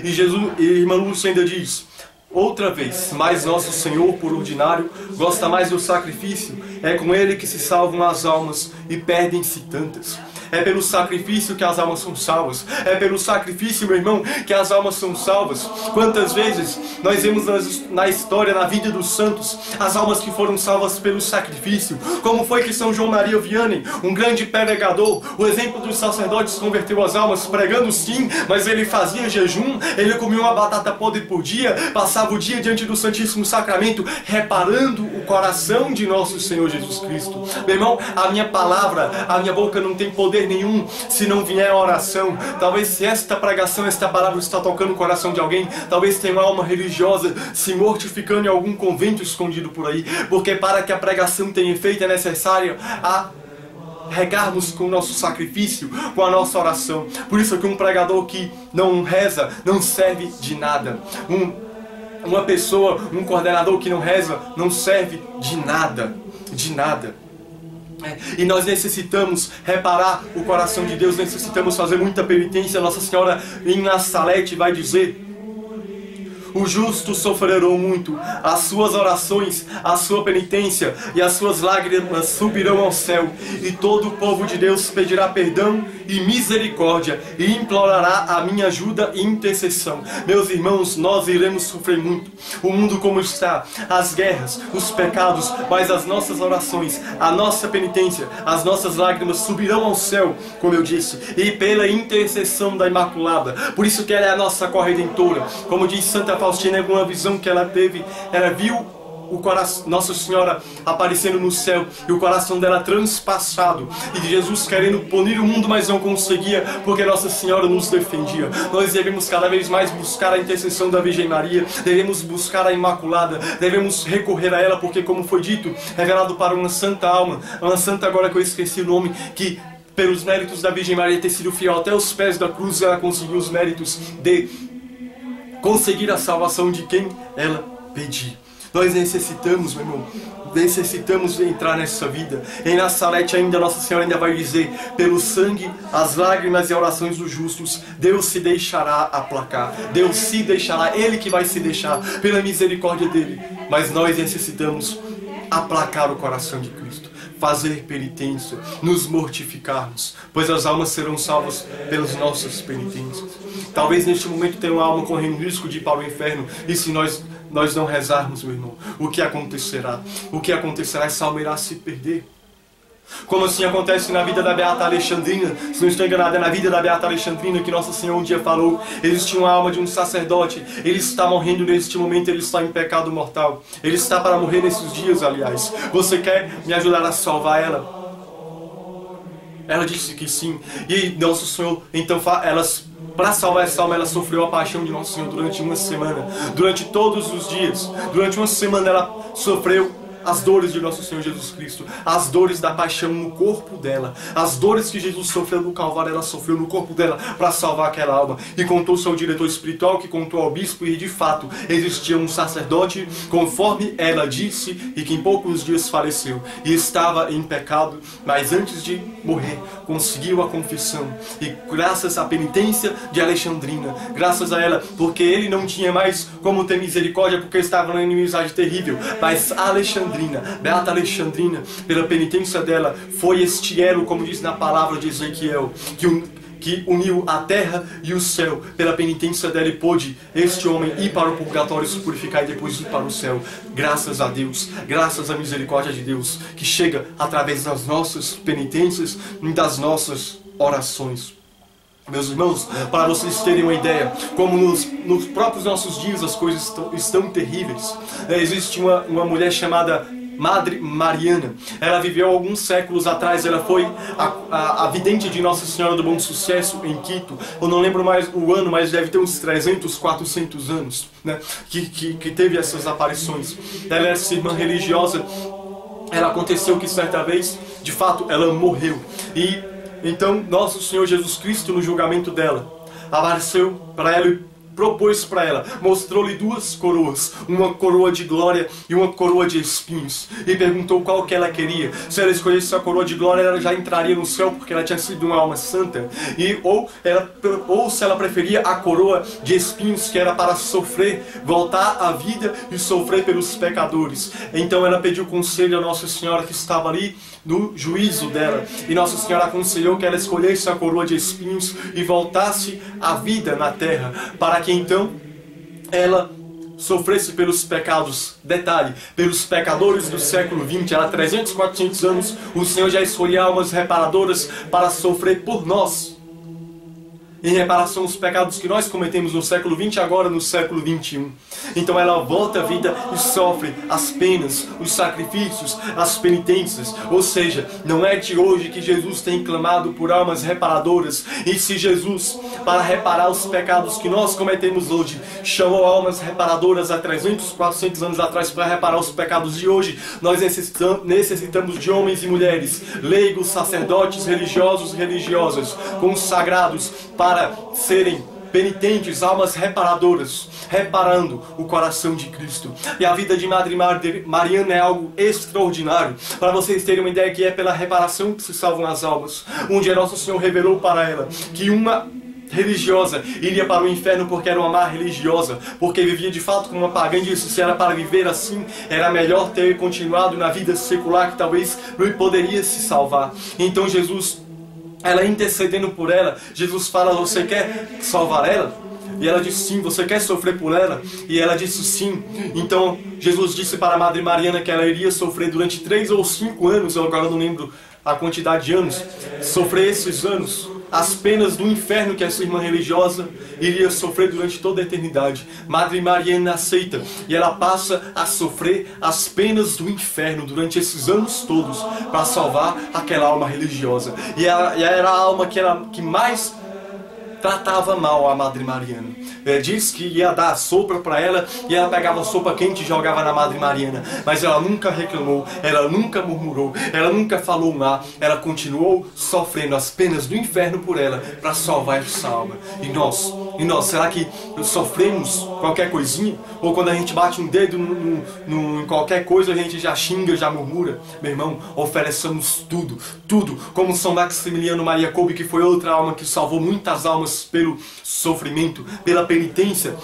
E Jesus, e irmã Lúcia ainda diz, outra vez, mas nosso Senhor, por ordinário, gosta mais do sacrifício, é com Ele que se salvam as almas e perdem-se tantas. É pelo sacrifício que as almas são salvas. É pelo sacrifício, meu irmão, que as almas são salvas. Quantas vezes nós vemos na história, na vida dos santos, as almas que foram salvas pelo sacrifício. Como foi que São João Maria Vianney, um grande pregador, o exemplo dos sacerdotes, converteu as almas pregando sim, mas ele fazia jejum, ele comia uma batata podre por dia, passava o dia diante do Santíssimo Sacramento, reparando o coração de nosso Senhor Jesus Cristo. Meu irmão, a minha palavra, a minha boca não tem poder nenhum se não vier a oração. Talvez se esta pregação, esta palavra está tocando o coração de alguém, talvez tenha uma alma religiosa se mortificando em algum convento escondido por aí, porque para que a pregação tenha efeito é necessário regarmos com o nosso sacrifício, com a nossa oração. Por isso que um pregador que não reza não serve de nada. Uma pessoa, um coordenador que não reza não serve de nada, de nada. E nós necessitamos reparar o coração de Deus, necessitamos fazer muita penitência. Nossa Senhora em Nassalete vai dizer: O justo sofrerão muito, as suas orações, a sua penitência e as suas lágrimas subirão ao céu, e todo o povo de Deus pedirá perdão e misericórdia e implorará a minha ajuda e intercessão. Meus irmãos, nós iremos sofrer muito. O mundo como está, as guerras, os pecados, mas as nossas orações, a nossa penitência, as nossas lágrimas subirão ao céu, como eu disse, e pela intercessão da Imaculada. Por isso que ela é a nossa corredentora. Como diz Santa Faustina, em alguma visão que ela teve, ela viu o coração, Nossa Senhora aparecendo no céu e o coração dela transpassado, e de Jesus querendo punir o mundo, mas não conseguia, porque Nossa Senhora nos defendia. Nós devemos cada vez mais buscar a intercessão da Virgem Maria, devemos buscar a Imaculada, devemos recorrer a ela, porque como foi dito, revelado para uma santa alma, uma santa, agora que eu esqueci o nome, que pelos méritos da Virgem Maria ter sido fiel até os pés da cruz, ela conseguiu os méritos de conseguir a salvação de quem ela pedir. Nós necessitamos, meu irmão, necessitamos entrar nessa vida. Em Nazarete ainda, Nossa Senhora ainda vai dizer: pelo sangue, as lágrimas e orações dos justos, Deus se deixará aplacar. Deus se deixará, Ele que vai se deixar, pela misericórdia dEle. Mas nós necessitamos aplacar o coração de Cristo, fazer penitência, nos mortificarmos, pois as almas serão salvas pelas nossas penitências. Talvez neste momento tenha uma alma correndo risco de ir para o inferno, e se nós não rezarmos, meu irmão, o que acontecerá? O que acontecerá? Essa alma irá se perder. Como assim acontece na vida da Beata Alexandrina. Se não estou enganado, é na vida da Beata Alexandrina que Nossa Senhora um dia falou: existia uma alma de um sacerdote, ele está morrendo neste momento, ele está em pecado mortal, ele está para morrer nesses dias, aliás. Você quer me ajudar a salvar ela? Ela disse que sim. E Nosso Senhor, então, para salvar essa alma, ela sofreu a paixão de Nosso Senhor durante uma semana. Durante todos os dias, durante uma semana, ela sofreu as dores de Nosso Senhor Jesus Cristo, as dores da paixão no corpo dela, as dores que Jesus sofreu no Calvário, ela sofreu no corpo dela para salvar aquela alma. E contou-se ao diretor espiritual, que contou ao bispo, e de fato existia um sacerdote, conforme ela disse, e que em poucos dias faleceu, e estava em pecado, mas antes de morrer conseguiu a confissão, e graças à penitência de Alexandrina, graças a ela, porque ele não tinha mais como ter misericórdia, porque estava numa inimizade terrível, mas Alexandrina, Beata Alexandrina, pela penitência dela, foi este elo, como diz na palavra de Ezequiel, que uniu a terra e o céu. Pela penitência dela, e pôde este homem ir para o purgatório, se purificar e depois ir para o céu. Graças a Deus, graças à misericórdia de Deus, que chega através das nossas penitências e das nossas orações. Meus irmãos, para vocês terem uma ideia, como nos próprios nossos dias as coisas estão terríveis. Existe uma mulher chamada Madre Mariana. Ela viveu alguns séculos atrás, ela foi a vidente de Nossa Senhora do Bom Sucesso em Quito. Eu não lembro mais o ano, mas deve ter uns 300, 400 anos, né, que teve essas aparições. Ela era essa irmã religiosa. Ela aconteceu que certa vez, de fato, ela morreu. E então Nosso Senhor Jesus Cristo, no julgamento dela, apareceu para ela e propôs para ela, mostrou-lhe duas coroas, uma coroa de glória e uma coroa de espinhos, e perguntou qual que ela queria. Se ela escolhesse a coroa de glória, ela já entraria no céu, porque ela tinha sido uma alma santa, ou se ela preferia a coroa de espinhos, que era para sofrer, voltar à vida e sofrer pelos pecadores. Então ela pediu conselho a Nossa Senhora, que estava ali no juízo dela, e Nossa Senhora aconselhou que ela escolhesse a coroa de espinhos e voltasse à vida na terra, para que então ela sofresse pelos pecados. Detalhe, pelos pecadores do século XX. Há 300, 400 anos o Senhor já escolhia almas reparadoras para sofrer por nós, em reparação aos pecados que nós cometemos no século XX, agora no século XXI. Então ela volta à vida e sofre as penas, os sacrifícios, as penitências. Ou seja, não é de hoje que Jesus tem clamado por almas reparadoras. E se Jesus, para reparar os pecados que nós cometemos hoje, chamou almas reparadoras há 300, 400 anos atrás para reparar os pecados de hoje, nós necessitamos de homens e mulheres, leigos, sacerdotes, religiosos e religiosas, consagrados para serem penitentes, almas reparadoras, reparando o coração de Cristo. E a vida de Madre Mariana é algo extraordinário. Para vocês terem uma ideia, que é pela reparação que se salvam as almas. Um dia Nosso Senhor revelou para ela que uma religiosa, iria para o inferno porque era uma má religiosa, porque vivia de fato como uma pagã. Disse, se era para viver assim, era melhor ter continuado na vida secular, que talvez não poderia se salvar. Então Jesus, ela intercedendo por ela, Jesus fala, você quer salvar ela? E ela disse sim. Você quer sofrer por ela? E ela disse sim. Então Jesus disse para a Madre Mariana que ela iria sofrer durante 3 ou 5 anos, eu agora não lembro a quantidade de anos, sofrer esses anos, as penas do inferno que essa irmã religiosa iria sofrer durante toda a eternidade. Madre Mariana aceita e ela passa a sofrer as penas do inferno durante esses anos todos para salvar aquela alma religiosa. E ela era a alma que mais tratava mal a Madre Mariana. Diz que ia dar sopa para ela e ela pegava sopa quente e jogava na Madre Mariana. Mas ela nunca reclamou, ela nunca murmurou, ela nunca falou má. Ela continuou sofrendo as penas do inferno por ela para salvar essa alma. E nós, será que sofremos qualquer coisinha? Ou quando a gente bate um dedo em qualquer coisa a gente já xinga, já murmura? Meu irmão, ofereçamos tudo, tudo. Como São Maximiliano Maria Kolbe, que foi outra alma que salvou muitas almas pelo sofrimento, pela penitência,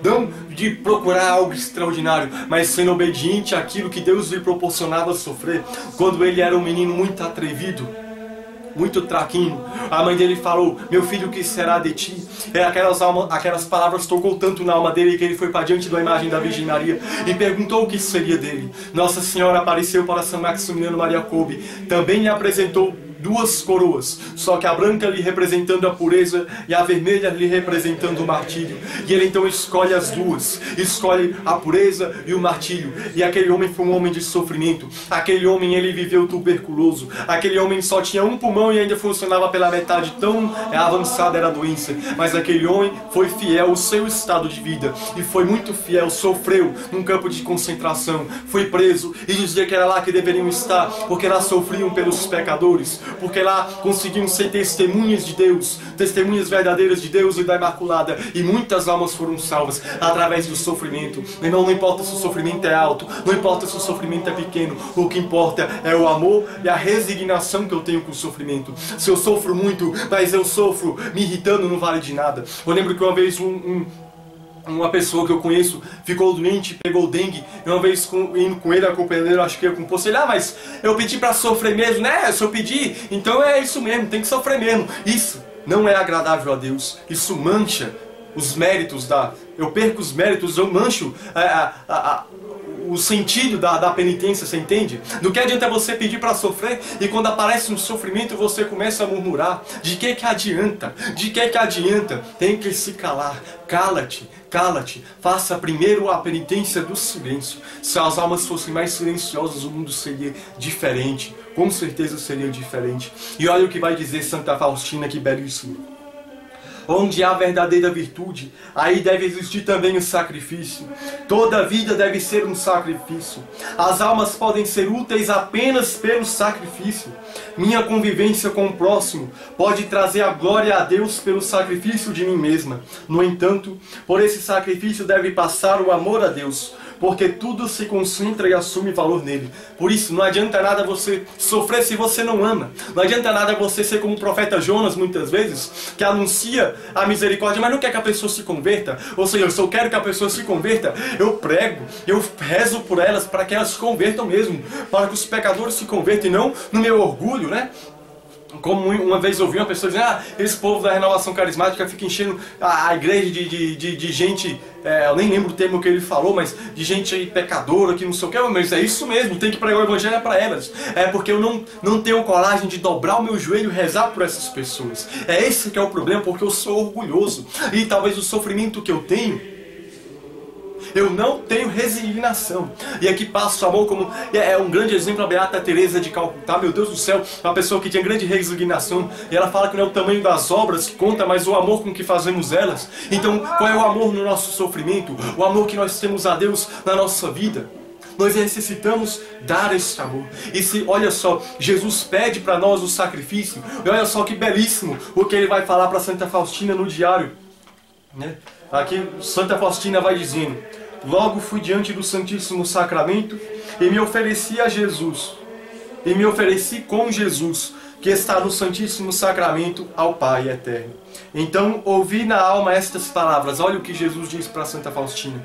não de procurar algo extraordinário, mas sendo obediente àquilo que Deus lhe proporcionava sofrer. Quando ele era um menino muito atrevido, muito traquino, a mãe dele falou, meu filho, o que será de ti? Aquelas palavras tocou tanto na alma dele que ele foi para diante da imagem da Virgem Maria e perguntou o que seria dele. Nossa Senhora apareceu para São Maximiliano Maria Kolbe, também lhe apresentou 2 coroas, só que a branca lhe representando a pureza e a vermelha lhe representando o martírio. E ele então escolhe as duas, escolhe a pureza e o martírio. E aquele homem foi um homem de sofrimento. Aquele homem, ele viveu tuberculoso. Aquele homem só tinha um pulmão e ainda funcionava pela metade, tão avançada era a doença. Mas aquele homem foi fiel ao seu estado de vida e foi muito fiel, sofreu num campo de concentração, foi preso e dizia que era lá que deveriam estar, porque lá sofriam pelos pecadores, porque lá conseguiam ser testemunhas de Deus, testemunhas verdadeiras de Deus e da Imaculada, e muitas almas foram salvas através do sofrimento. Irmão, não importa se o sofrimento é alto, não importa se o sofrimento é pequeno, o que importa é o amor e a resignação que eu tenho com o sofrimento. Se eu sofro muito, mas eu sofro me irritando, não vale de nada. Eu lembro que uma vez uma pessoa que eu conheço ficou doente, pegou dengue, e uma vez indo com ele, acompanhando, acho que eu com você, mas eu pedi para sofrer mesmo, né? Se eu pedir, então é isso mesmo, tem que sofrer mesmo. Isso não é agradável a Deus, isso mancha os méritos eu perco os méritos, eu mancho o sentido da penitência, você entende? Do que adianta você pedir para sofrer e quando aparece um sofrimento você começa a murmurar? De que adianta? De que adianta? Tem que se calar. Cala-te, cala-te. Faça primeiro a penitência do silêncio. Se as almas fossem mais silenciosas, o mundo seria diferente. Com certeza seria diferente. E olha o que vai dizer Santa Faustina, que belíssimo. Onde há verdadeira virtude, aí deve existir também o sacrifício. Toda vida deve ser um sacrifício. As almas podem ser úteis apenas pelo sacrifício. Minha convivência com o próximo pode trazer a glória a Deus pelo sacrifício de mim mesma. No entanto, por esse sacrifício deve passar o amor a Deus, porque tudo se concentra e assume valor nele. Por isso, não adianta nada você sofrer se você não ama. Não adianta nada você ser como o profeta Jonas, muitas vezes, que anuncia a misericórdia, mas não quer que a pessoa se converta. Ou seja, se eu quero que a pessoa se converta, eu prego, eu rezo por elas, para que elas se convertam mesmo, para que os pecadores se convertam, e não no meu orgulho, né? Como uma vez eu ouvi uma pessoa dizendo, esse povo da renovação carismática fica enchendo a igreja de gente, eu nem lembro o termo que ele falou, mas de gente pecadora, que não sei o que, mas é isso mesmo, tem que pregar o evangelho para elas. É porque eu não tenho coragem de dobrar o meu joelho e rezar por essas pessoas. É esse que é o problema, porque eu sou orgulhoso. E talvez o sofrimento que eu tenho, eu não tenho resignação. E aqui passa o amor como... É um grande exemplo a Beata Teresa de Calcutá. Meu Deus do céu, uma pessoa que tinha grande resignação. E ela fala que não é o tamanho das obras que conta, mas o amor com que fazemos elas. Então, qual é o amor no nosso sofrimento? O amor que nós temos a Deus na nossa vida. Nós necessitamos dar esse amor. E se, olha só, Jesus pede para nós o sacrifício. E olha só que belíssimo o que ele vai falar para Santa Faustina no diário, né? Aqui Santa Faustina vai dizendo: logo fui diante do Santíssimo Sacramento e me ofereci a Jesus. E me ofereci com Jesus, que está no Santíssimo Sacramento ao Pai Eterno. Então, ouvi na alma estas palavras. Olha o que Jesus diz para Santa Faustina.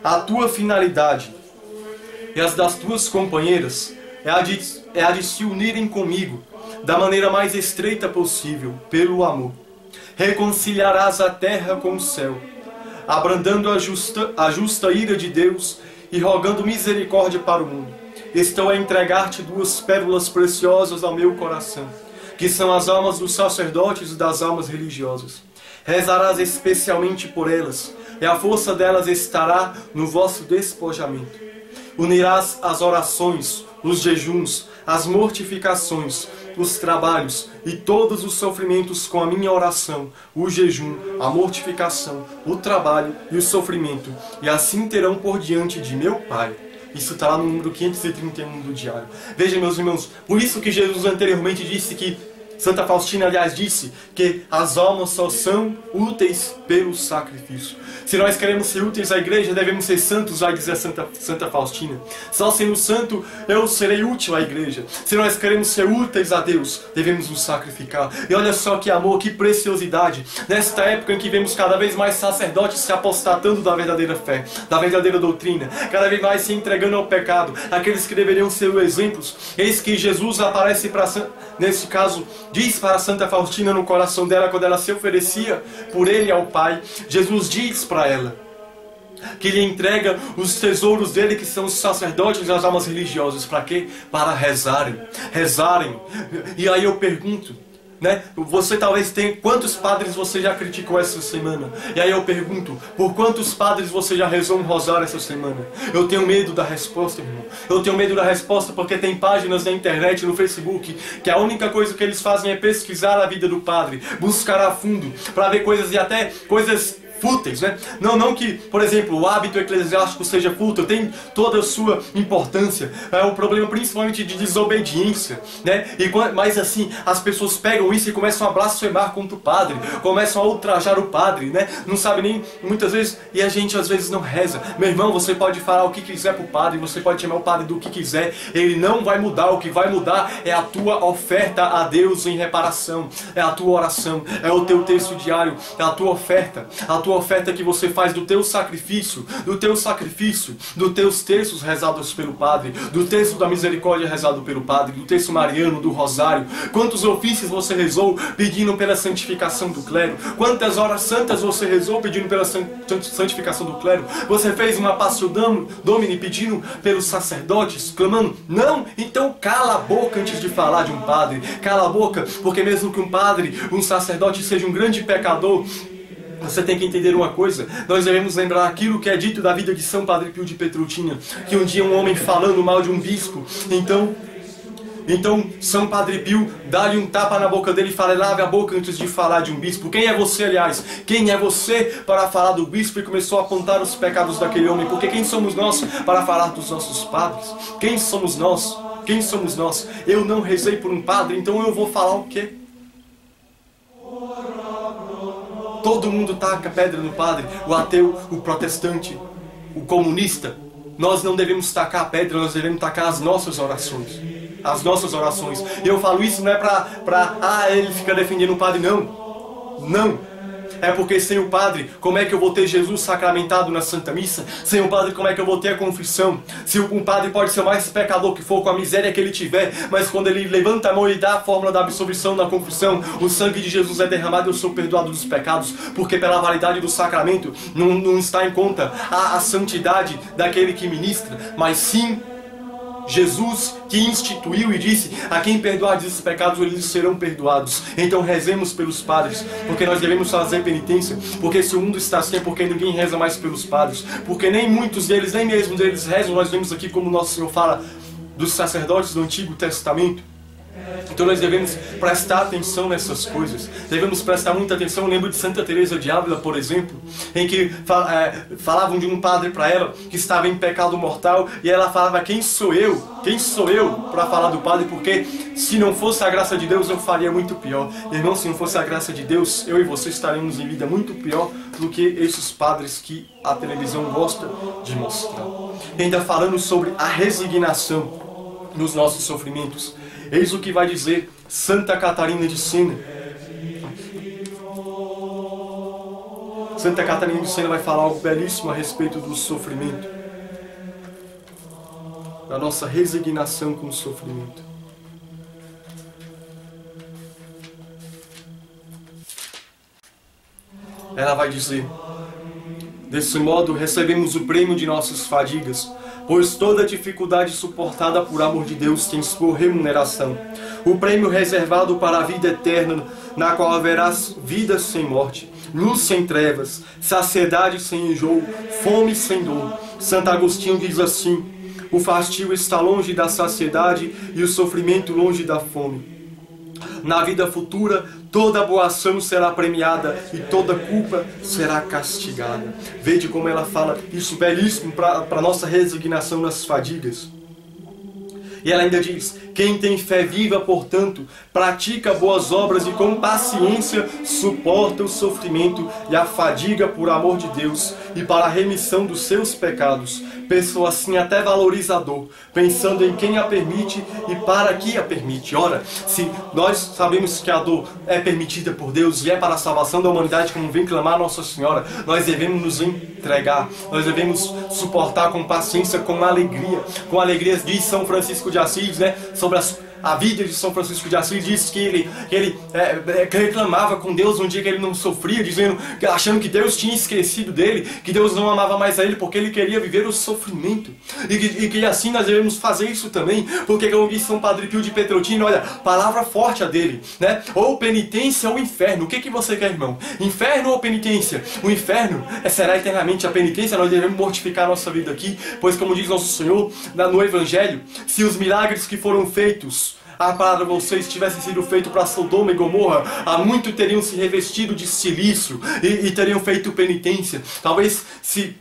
A tua finalidade e as das tuas companheiras é a de se unirem comigo da maneira mais estreita possível, pelo amor. Reconciliarás a terra com o céu, abrandando a justa ira de Deus e rogando misericórdia para o mundo. Estou a entregar-te duas pérolas preciosas ao meu coração, que são as almas dos sacerdotes e das almas religiosas. Rezarás especialmente por elas, e a força delas estará no vosso despojamento. Unirás as orações, os jejuns, as mortificações, os trabalhos e todos os sofrimentos com a minha oração, o jejum, a mortificação, o trabalho e o sofrimento, e assim terão por diante de meu Pai. Isso está lá no número 531 do diário. Veja, meus irmãos, por isso que Jesus anteriormente disse que, Santa Faustina, aliás, disse que as almas só são úteis pelo sacrifício. Se nós queremos ser úteis à igreja, devemos ser santos, vai dizer Santa Faustina. Só sendo santo, eu serei útil à igreja. Se nós queremos ser úteis a Deus, devemos nos sacrificar. E olha só que amor, que preciosidade. Nesta época em que vemos cada vez mais sacerdotes se apostatando da verdadeira fé, da verdadeira doutrina, cada vez mais se entregando ao pecado, aqueles que deveriam ser exemplos. Eis que Jesus aparece nesse caso, diz para Santa Faustina no coração dela, quando ela se oferecia por ele ao Pai, Jesus diz para ela que lhe entrega os tesouros dele, que são os sacerdotes e as almas religiosas. Para quê? Para rezarem. E aí eu pergunto, né? Você talvez tenha... Quantos padres você já criticou essa semana? E aí eu pergunto, por quantos padres você já rezou um rosário essa semana? Eu tenho medo da resposta, irmão. Eu tenho medo da resposta porque tem páginas na internet, no Facebook, que a única coisa que eles fazem é pesquisar a vida do padre, buscar a fundo, para ver coisas, e até coisas fúteis, né? Não que, por exemplo, o hábito eclesiástico seja fútil, tem toda a sua importância. É um problema principalmente de desobediência, né? Mas assim, as pessoas pegam isso e começam a blasfemar contra o padre, começam a ultrajar o padre, né? Não sabe nem, muitas vezes, e a gente às vezes não reza. Meu irmão, você pode falar o que quiser pro padre, você pode chamar o padre do que quiser, ele não vai mudar. O que vai mudar é a tua oferta a Deus em reparação, é a tua oração, é o teu texto diário, é a tua oferta que você faz do teu sacrifício, dos teus terços rezados pelo Padre, do terço da misericórdia rezado pelo Padre, do terço mariano, do rosário. Quantos ofícios você rezou pedindo pela santificação do clero? Quantas horas santas você rezou pedindo pela santificação do clero? Você fez uma Passio Domini pedindo pelos sacerdotes, clamando? Não? Então cala a boca antes de falar de um padre. Cala a boca, porque mesmo que um padre, um sacerdote seja um grande pecador, você tem que entender uma coisa. Nós devemos lembrar aquilo que é dito da vida de São Padre Pio de Petreutina, que um dia um homem falando mal de um bispo, então São Padre Pio dá-lhe um tapa na boca dele e fala: lave a boca antes de falar de um bispo. Quem é você, aliás? Quem é você para falar do bispo? E começou a apontar os pecados daquele homem. Porque quem somos nós para falar dos nossos padres? Quem somos nós? Quem somos nós? Eu não rezei por um padre, então eu vou falar o quê? Todo mundo taca pedra no padre, o ateu, o protestante, o comunista. Nós não devemos tacar pedra, nós devemos tacar as nossas orações. As nossas orações. E eu falo isso não é ele fica defendendo o padre, não. É porque sem o padre, como é que eu vou ter Jesus sacramentado na Santa Missa? Sem o padre, como é que eu vou ter a confissão? Se um padre pode ser o mais pecador que for, com a miséria que ele tiver, mas quando ele levanta a mão e dá a fórmula da absolvição na confissão, o sangue de Jesus é derramado e eu sou perdoado dos pecados, porque pela validade do sacramento não está em conta a santidade daquele que ministra, mas sim Jesus que instituiu e disse: a quem perdoar esses pecados, eles serão perdoados. Então rezemos pelos padres, porque nós devemos fazer penitência, porque se o mundo está assim é porque ninguém reza mais pelos padres, porque nem muitos deles, nem mesmo deles rezam. Nós vemos aqui como Nosso Senhor fala dos sacerdotes do Antigo Testamento. Então nós devemos prestar atenção nessas coisas, devemos prestar muita atenção. Eu lembro de Santa Teresa de Ávila, por exemplo, em que falavam de um padre para ela que estava em pecado mortal, e ela falava: quem sou eu para falar do padre, porque se não fosse a graça de Deus eu faria muito pior. Irmão, se não fosse a graça de Deus, eu e você estaremos em vida muito pior do que esses padres que a televisão gosta de mostrar. E ainda falando sobre a resignação nos nossos sofrimentos, Eis o que vai dizer Santa Catarina de Sena. Santa Catarina de Sena vai falar algo belíssimo a respeito do sofrimento, da nossa resignação com o sofrimento. Ela vai dizer: desse modo recebemos o prêmio de nossas fadigas, pois toda dificuldade suportada por amor de Deus tem sua remuneração. O prêmio reservado para a vida eterna, na qual haverá vida sem morte, luz sem trevas, saciedade sem enjoo, fome sem dor. Santo Agostinho diz assim: o fastio está longe da saciedade e o sofrimento longe da fome. Na vida futura, toda boa ação será premiada e toda culpa será castigada. Veja como ela fala isso belíssimo para a nossa resignação nas fadigas. E ela ainda diz: quem tem fé viva, portanto, pratica boas obras e com paciência suporta o sofrimento e a fadiga por amor de Deus e para a remissão dos seus pecados. Pessoa assim até valoriza a dor, pensando em quem a permite e para que a permite. Ora, se nós sabemos que a dor é permitida por Deus e é para a salvação da humanidade, como vem clamar Nossa Senhora, nós devemos nos entregar, nós devemos suportar com paciência, com alegria, diz São Francisco de Assis, né, sobre a vida de São Francisco de Assis, diz que ele reclamava com Deus um dia que ele não sofria, achando que Deus tinha esquecido dele, que Deus não amava mais a ele, porque ele queria viver o sofrimento. E que assim nós devemos fazer isso também, porque como diz São Padre Pio de Petrotino, olha, palavra forte a dele, né? Ou penitência ou inferno. O que você quer, irmão? Inferno ou penitência? O inferno será eternamente a penitência. Nós devemos mortificar a nossa vida aqui, pois como diz Nosso Senhor no Evangelho, se os milagres que foram feitos para vocês tivessem sido feitos para Sodoma e Gomorra, há muito teriam se revestido de silício e teriam feito penitência. Talvez se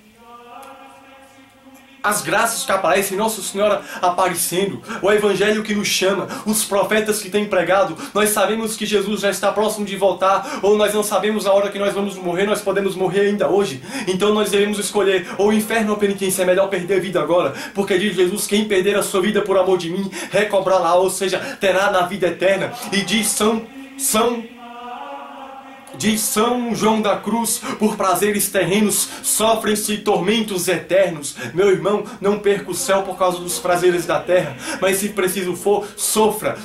as graças que aparecem, Nossa Senhora aparecendo, o Evangelho que nos chama, os profetas que têm pregado, nós sabemos que Jesus já está próximo de voltar, ou nós não sabemos a hora que nós vamos morrer, nós podemos morrer ainda hoje. Então nós devemos escolher ou o inferno ou a penitência. É melhor perder a vida agora, porque diz Jesus: quem perder a sua vida por amor de mim, recobrá-la, ou seja, terá na vida eterna. E diz São João da Cruz: por prazeres terrenos sofrem-se tormentos eternos. Meu irmão, não perca o céu por causa dos prazeres da terra, mas se preciso for, sofra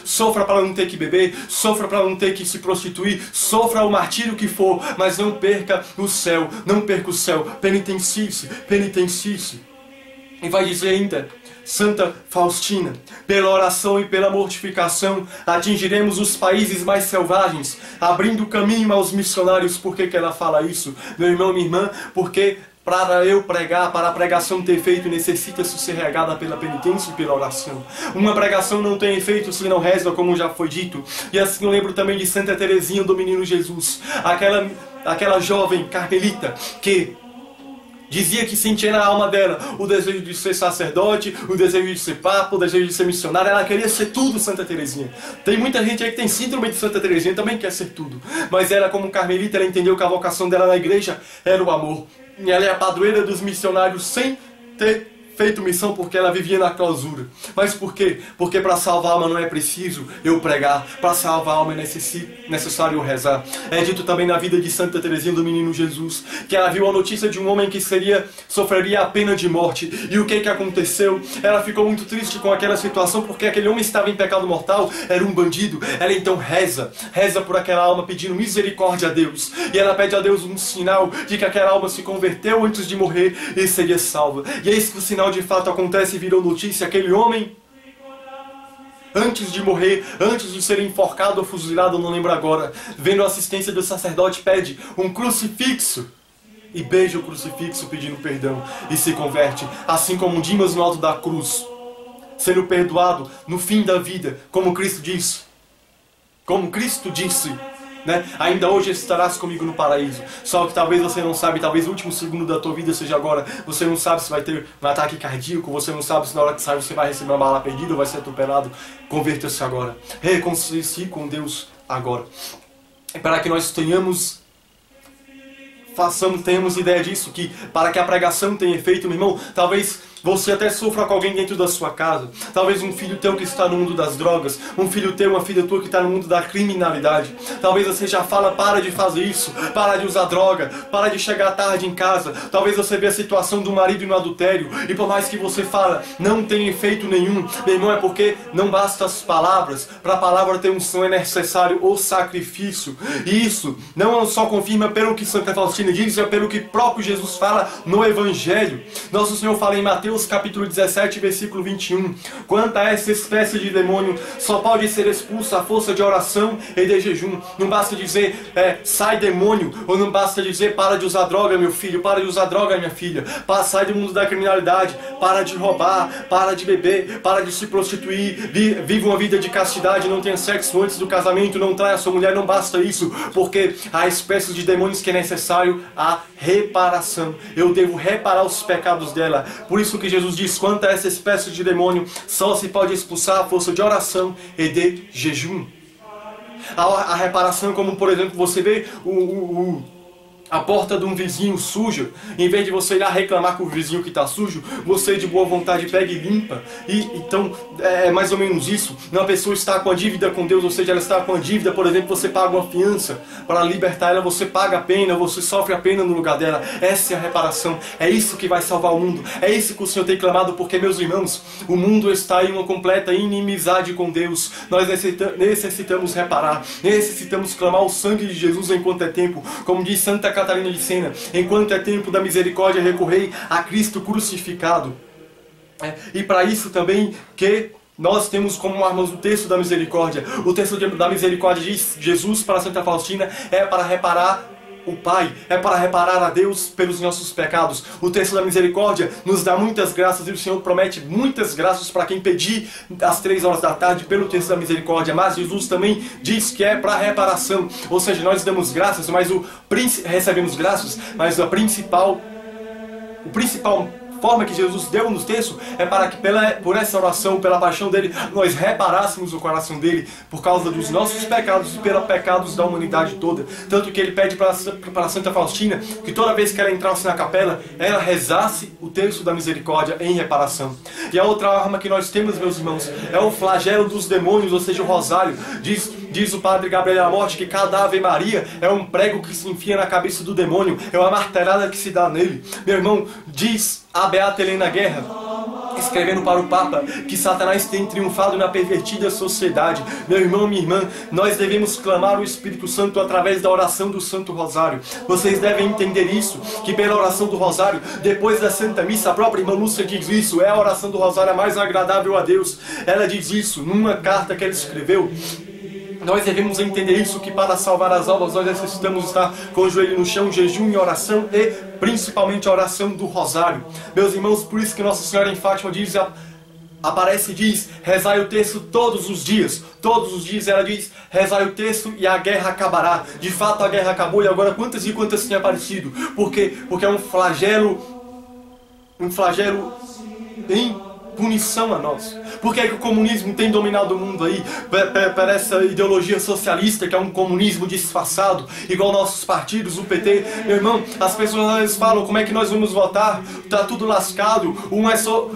para não ter que beber, sofra para não ter que se prostituir, sofra o martírio que for, mas não perca o céu, penitencie-se. E vai dizer ainda Santa Faustina: pela oração e pela mortificação atingiremos os países mais selvagens, abrindo caminho aos missionários. Por que ela fala isso, meu irmão, minha irmã? Porque para eu pregar, para a pregação ter efeito, necessita-se ser regada pela penitência e pela oração. Uma pregação não tem efeito se não reza, como já foi dito. E assim eu lembro também de Santa Teresinha do Menino Jesus, aquela jovem carmelita que dizia que sentia na alma dela o desejo de ser sacerdote, o desejo de ser papa, o desejo de ser missionária. Ela queria ser tudo, Santa Teresinha. Tem muita gente aí que tem síndrome de Santa Teresinha, também quer ser tudo. Mas ela, como carmelita, ela entendeu que a vocação dela na igreja era o amor. E ela é a padroeira dos missionários sem ter feito missão, porque ela vivia na clausura. Mas por quê? Porque para salvar a alma não é preciso eu pregar, para salvar a alma é necessário eu rezar. É dito também na vida de Santa Teresinha do Menino Jesus que ela viu a notícia de um homem que sofreria a pena de morte. E o que aconteceu? Ela ficou muito triste com aquela situação, porque aquele homem estava em pecado mortal, era um bandido. Ela então reza por aquela alma, pedindo misericórdia a Deus. E ela pede a Deus um sinal de que aquela alma se converteu antes de morrer e seria salva. E eis que o sinal de fato acontece e virou notícia. Aquele homem, antes de morrer, antes de ser enforcado ou fuzilado, eu não lembro agora, vendo a assistência do sacerdote, pede um crucifixo e beija o crucifixo pedindo perdão e se converte, assim como Dimas no alto da cruz, sendo perdoado no fim da vida, como Cristo disse, né? Ainda hoje estarás comigo no paraíso. Só que talvez você não sabe, talvez o último segundo da tua vida seja agora. Você não sabe se vai ter um ataque cardíaco, você não sabe se na hora que sai você vai receber uma bala perdida ou vai ser atropelado. Converta-se agora, reconcilie-se com Deus agora, para que nós tenhamos ideia disso, que para que a pregação tenha efeito, meu irmão, talvez você até sofra com alguém dentro da sua casa. Talvez um filho teu que está no mundo das drogas, um filho teu, uma filha tua que está no mundo da criminalidade. Talvez você já fala, para de fazer isso, para de usar droga, para de chegar tarde em casa. Talvez você vê a situação do marido no adultério, e por mais que você fala, não tem efeito nenhum. Meu irmão, é porque não basta as palavras. Para a palavra ter unção é necessário o sacrifício. E isso não só confirma pelo que Santa Faustina diz, é pelo que próprio Jesus fala no Evangelho. Nosso Senhor fala em Mateus capítulo 17, versículo 21. Quanto a essa espécie de demônio, só pode ser expulsa a força de oração e de jejum. Não basta dizer, sai demônio, ou não basta dizer, para de usar droga, meu filho, para de usar droga, minha filha, sai do mundo da criminalidade, para de roubar, para de beber, para de se prostituir, vive uma vida de castidade, não tenha sexo antes do casamento, não traia sua mulher. Não basta isso, porque há espécies de demônios que é necessário a reparação. Eu devo reparar os pecados dela. Por isso que Jesus diz, quanto a essa espécie de demônio, só se pode expulsar a força de oração e de jejum. A reparação, como por exemplo, você vê a porta de um vizinho suja, em vez de você ir lá reclamar com o vizinho que está sujo, você de boa vontade pega e limpa. Então é mais ou menos isso. Uma pessoa está com a dívida com Deus, ou seja, ela está com a dívida, por exemplo, você paga uma fiança, para libertar ela você paga a pena, você sofre a pena no lugar dela. Essa é a reparação, é isso que vai salvar o mundo, é isso que o Senhor tem clamado, porque, meus irmãos, o mundo está em uma completa inimizade com Deus. Nós necessitamos reparar, necessitamos clamar o sangue de Jesus enquanto é tempo, como diz Santa Catarina de Sena, enquanto é tempo da misericórdia, recorrei a Cristo crucificado. E para isso também que nós temos como armas o texto da misericórdia. O texto da misericórdia diz, Jesus para Santa Faustina, é para reparar o Pai, é para reparar a Deus pelos nossos pecados. O texto da misericórdia nos dá muitas graças, e o Senhor promete muitas graças para quem pedir às 3 horas da tarde pelo texto da misericórdia. Mas Jesus também diz que é para reparação, ou seja, nós damos graças, mas recebemos graças, mas a principal forma que Jesus deu no texto é para que por essa oração, pela paixão dele, nós reparássemos o coração dele por causa dos nossos pecados e pelos pecados da humanidade toda. Tanto que ele pede para Santa Faustina que toda vez que ela entrasse na capela, ela rezasse o texto da misericórdia em reparação. E a outra arma que nós temos, meus irmãos, é o flagelo dos demônios, ou seja, o rosário. Diz o padre Gabriel Amorte que cada Ave Maria é um prego que se enfia na cabeça do demônio, é uma martelada que se dá nele. Meu irmão, diz a beata Helena Guerra, escrevendo para o Papa, que Satanás tem triunfado na pervertida sociedade. Meu irmão, minha irmã, nós devemos clamar o Espírito Santo através da oração do Santo Rosário. Vocês devem entender isso, que pela oração do Rosário, depois da Santa Missa, a própria irmã Lúcia diz isso, é a oração do Rosário a mais agradável a Deus. Ela diz isso numa carta que ela escreveu. Nós devemos entender isso, que para salvar as almas nós necessitamos estar com o joelho no chão, jejum e oração, e principalmente a oração do Rosário. Meus irmãos, por isso que Nossa Senhora em Fátima aparece e diz, rezai o texto todos os dias. Todos os dias ela diz, rezai o texto e a guerra acabará. De fato a guerra acabou, e agora quantas e quantas têm aparecido? Porque é um flagelo em punição a nós. Por que o comunismo tem dominado o mundo aí? Para essa ideologia socialista, que é um comunismo disfarçado, igual nossos partidos, o PT. Meu irmão, as pessoas às vezes falam, como é que nós vamos votar? Tá tudo lascado.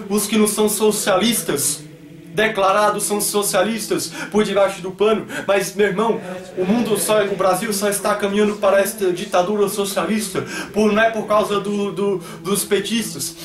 Os que não são socialistas declarados são socialistas por debaixo do pano. Mas, meu irmão, o Brasil só está caminhando para esta ditadura socialista, não é por causa dos petistas.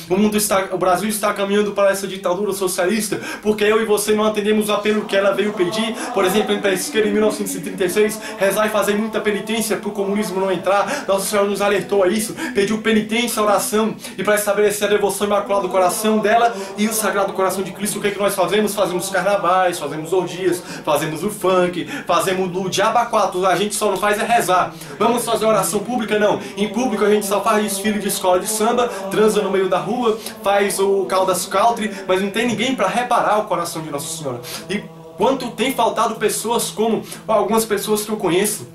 O Brasil está caminhando para essa ditadura socialista porque eu e você não atendemos o apelo que ela veio pedir. Por exemplo, em Pesqueira, em 1936, rezar e fazer muita penitência para o comunismo não entrar. Nossa Senhora nos alertou a isso, pediu penitência, oração, e para estabelecer a devoção imaculada do coração dela e o Sagrado Coração de Cristo, o que é que nós fazemos? Fazemos carnavais, fazemos orgias, fazemos o funk, fazemos o diabo a quatro. A gente só não faz é rezar. Vamos fazer oração pública? Não. Em público a gente só faz desfile de escola de samba, transa no meio da rua, faz o Caldas Country, mas não tem ninguém para reparar o coração de Nossa Senhora. E quanto tem faltado pessoas como algumas pessoas que eu conheço,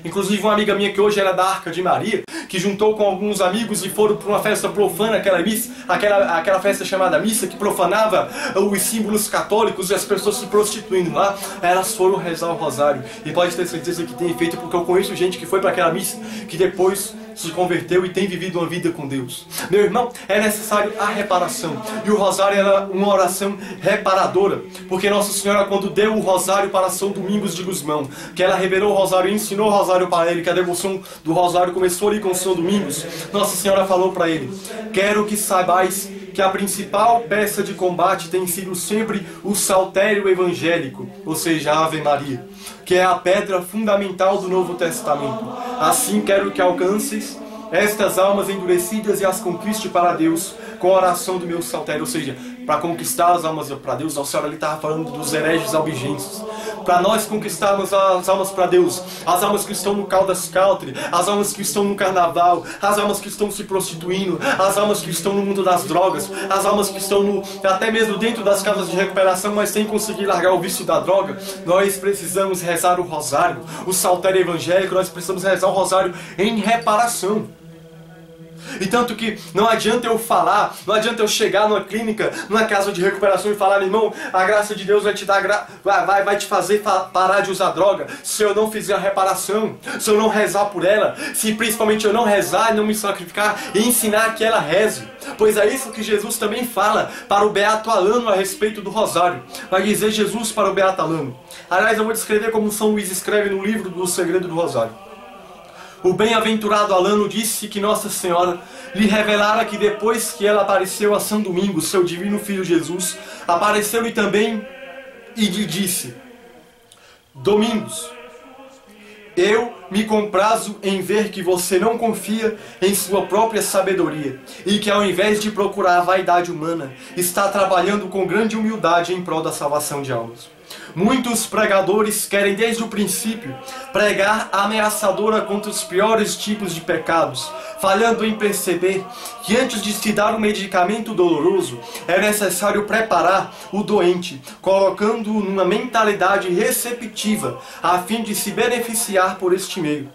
inclusive uma amiga minha que hoje era da Arca de Maria, que juntou com alguns amigos e foram para uma festa profana, aquela festa chamada missa, que profanava os símbolos católicos e as pessoas se prostituindo lá. Elas foram rezar o rosário, e pode ter certeza que tem efeito, porque eu conheço gente que foi para aquela missa que depois se converteu e tem vivido uma vida com Deus. Meu irmão, é necessário a reparação. E o rosário era uma oração reparadora. Porque Nossa Senhora, quando deu o rosário para São Domingos de Gusmão, que ela revelou o rosário e ensinou o rosário para ele, que a devoção do rosário começou ali com São Domingos, Nossa Senhora falou para ele: quero que saibais que a principal peça de combate tem sido sempre o saltério evangélico, ou seja, a Ave Maria, que é a pedra fundamental do Novo Testamento. Assim quero que alcances estas almas endurecidas e as conquiste para Deus com a oração do meu saltério. Ou seja, para conquistar as almas para Deus, a senhora ali estava falando dos hereges albigenses. Para nós conquistarmos as almas para Deus, as almas que estão no Caldas Country, as almas que estão no carnaval, as almas que estão se prostituindo, as almas que estão no mundo das drogas, as almas que estão até mesmo dentro das casas de recuperação, mas sem conseguir largar o vício da droga, nós precisamos rezar o rosário, o saltério evangélico, nós precisamos rezar o rosário em reparação. E tanto que não adianta eu falar, não adianta eu chegar numa clínica, numa casa de recuperação e falar: irmão, a graça de Deus vai te dar, vai te fazer parar de usar droga, se eu não fizer a reparação, se eu não rezar por ela, se principalmente eu não rezar e não me sacrificar e ensinar que ela reze. Pois é isso que Jesus também fala para o Beato Alano a respeito do rosário. Vai dizer Jesus para o Beato Alano. Aliás, eu vou descrever como São Luís escreve no livro do Segredo do Rosário. O bem-aventurado Alano disse que Nossa Senhora lhe revelara que depois que ela apareceu a São Domingos, seu divino Filho Jesus, apareceu-lhe também e lhe disse: Domingos, eu me comprazo em ver que você não confia em sua própria sabedoria e que ao invés de procurar a vaidade humana, está trabalhando com grande humildade em prol da salvação de almas. Muitos pregadores querem desde o princípio pregar ameaçadora contra os piores tipos de pecados, falhando em perceber que antes de se dar um medicamento doloroso, é necessário preparar o doente, colocando-o numa mentalidade receptiva, a fim de se beneficiar por este meio.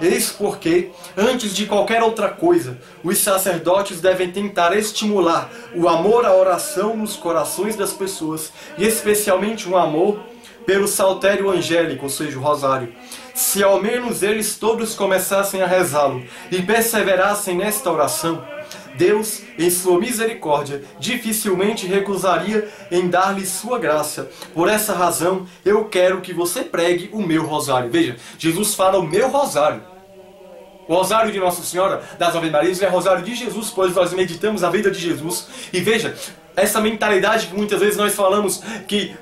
Eis porque, antes de qualquer outra coisa, os sacerdotes devem tentar estimular o amor à oração nos corações das pessoas, e especialmente um amor pelo saltério angélico, ou seja, o rosário. Se ao menos eles todos começassem a rezá-lo e perseverassem nesta oração, Deus, em sua misericórdia, dificilmente recusaria em dar-lhe sua graça. Por essa razão, eu quero que você pregue o meu rosário. Veja, Jesus fala o meu rosário. O rosário de Nossa Senhora das Ave Marias é o rosário de Jesus, pois nós meditamos a vida de Jesus. E veja, essa mentalidade que muitas vezes nós falamos que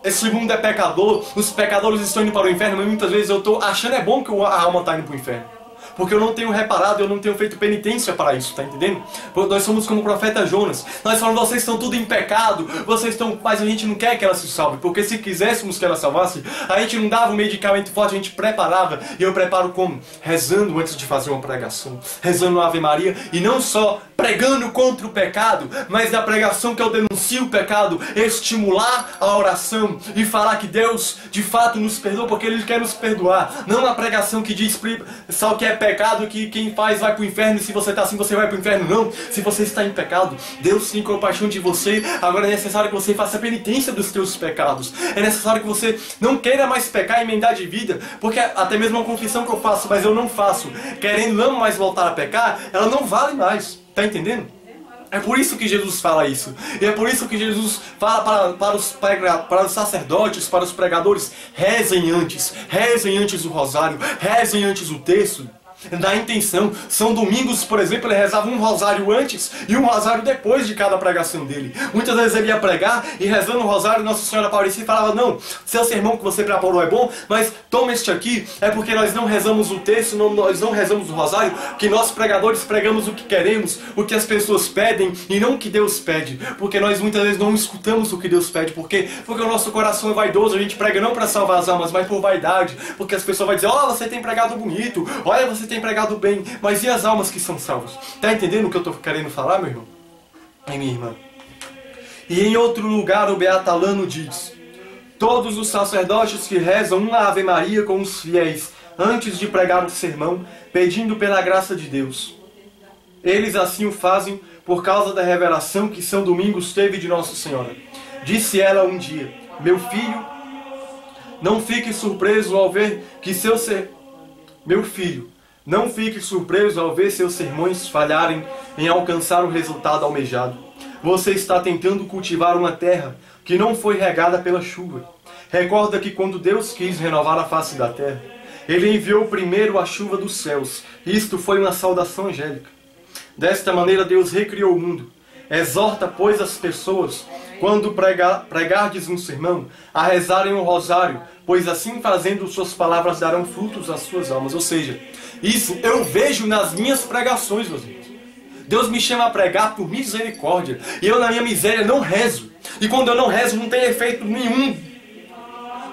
esse mundo é pecador, os pecadores estão indo para o inferno, mas muitas vezes eu estou achando é bom que a alma está indo para o inferno. Porque eu não tenho reparado, eu não tenho feito penitência para isso, tá entendendo? Nós somos como o profeta Jonas. Nós falamos: vocês estão tudo em pecado, vocês estão... Mas a gente não quer que ela se salve, porque se quiséssemos que ela salvasse, a gente não dava um medicamento forte, a gente preparava. E eu preparo como? Rezando antes de fazer uma pregação, rezando a Ave Maria, e não só pregando contra o pecado, mas da pregação que eu denuncio o pecado, estimular a oração e falar que Deus de fato nos perdoa, porque Ele quer nos perdoar. Não a pregação que diz só que é pecado, que quem faz vai para o inferno, e se você está assim você vai para o inferno. Não, se você está em pecado, Deus tem compaixão de você. Agora é necessário que você faça penitência dos teus pecados. É necessário que você não queira mais pecar e emendar de vida, porque até mesmo uma confissão que eu faço, mas eu não faço, querendo não mais voltar a pecar, ela não vale mais. Tá entendendo? É por isso que Jesus fala isso. E é por isso que Jesus fala para os sacerdotes, para os pregadores: rezem antes o rosário, rezem antes o terço. Da intenção. São Domingos, por exemplo, ele rezava um rosário antes e um rosário depois de cada pregação dele. Muitas vezes ele ia pregar e rezando o rosário, Nossa Senhora aparecia e falava: não, seu sermão que você preparou é bom, mas toma este aqui, é porque nós não rezamos o texto, nós não rezamos o rosário, que nós pregadores pregamos o que queremos, o que as pessoas pedem e não o que Deus pede, porque nós muitas vezes não escutamos o que Deus pede. Por quê? Porque o nosso coração é vaidoso, a gente prega não para salvar as almas, mas por vaidade, porque as pessoas vão dizer: ó, você tem pregado bonito, olha, você tem pregado bem, mas e as almas que são salvas? Tá entendendo o que eu estou querendo falar, meu irmão? E minha irmã? E em outro lugar o Beato Alano diz: todos os sacerdotes que rezam uma Ave Maria com os fiéis antes de pregar o sermão, pedindo pela graça de Deus, eles assim o fazem por causa da revelação que São Domingos teve de Nossa Senhora. Disse ela um dia: meu filho, não fique surpreso ao ver que Meu filho, Não fique surpreso ao ver seus sermões falharem em alcançar o resultado almejado. Você está tentando cultivar uma terra que não foi regada pela chuva. Recorda que quando Deus quis renovar a face da terra, Ele enviou primeiro a chuva dos céus. Isto foi uma saudação angélica. Desta maneira Deus recriou o mundo. Exorta, pois, as pessoas, quando pregardes um sermão, a rezarem um rosário, pois assim fazendo suas palavras darão frutos às suas almas. Ou seja, isso eu vejo nas minhas pregações, meus irmãos. Deus me chama a pregar por misericórdia. E eu, na minha miséria, não rezo. E quando eu não rezo, não tem efeito nenhum.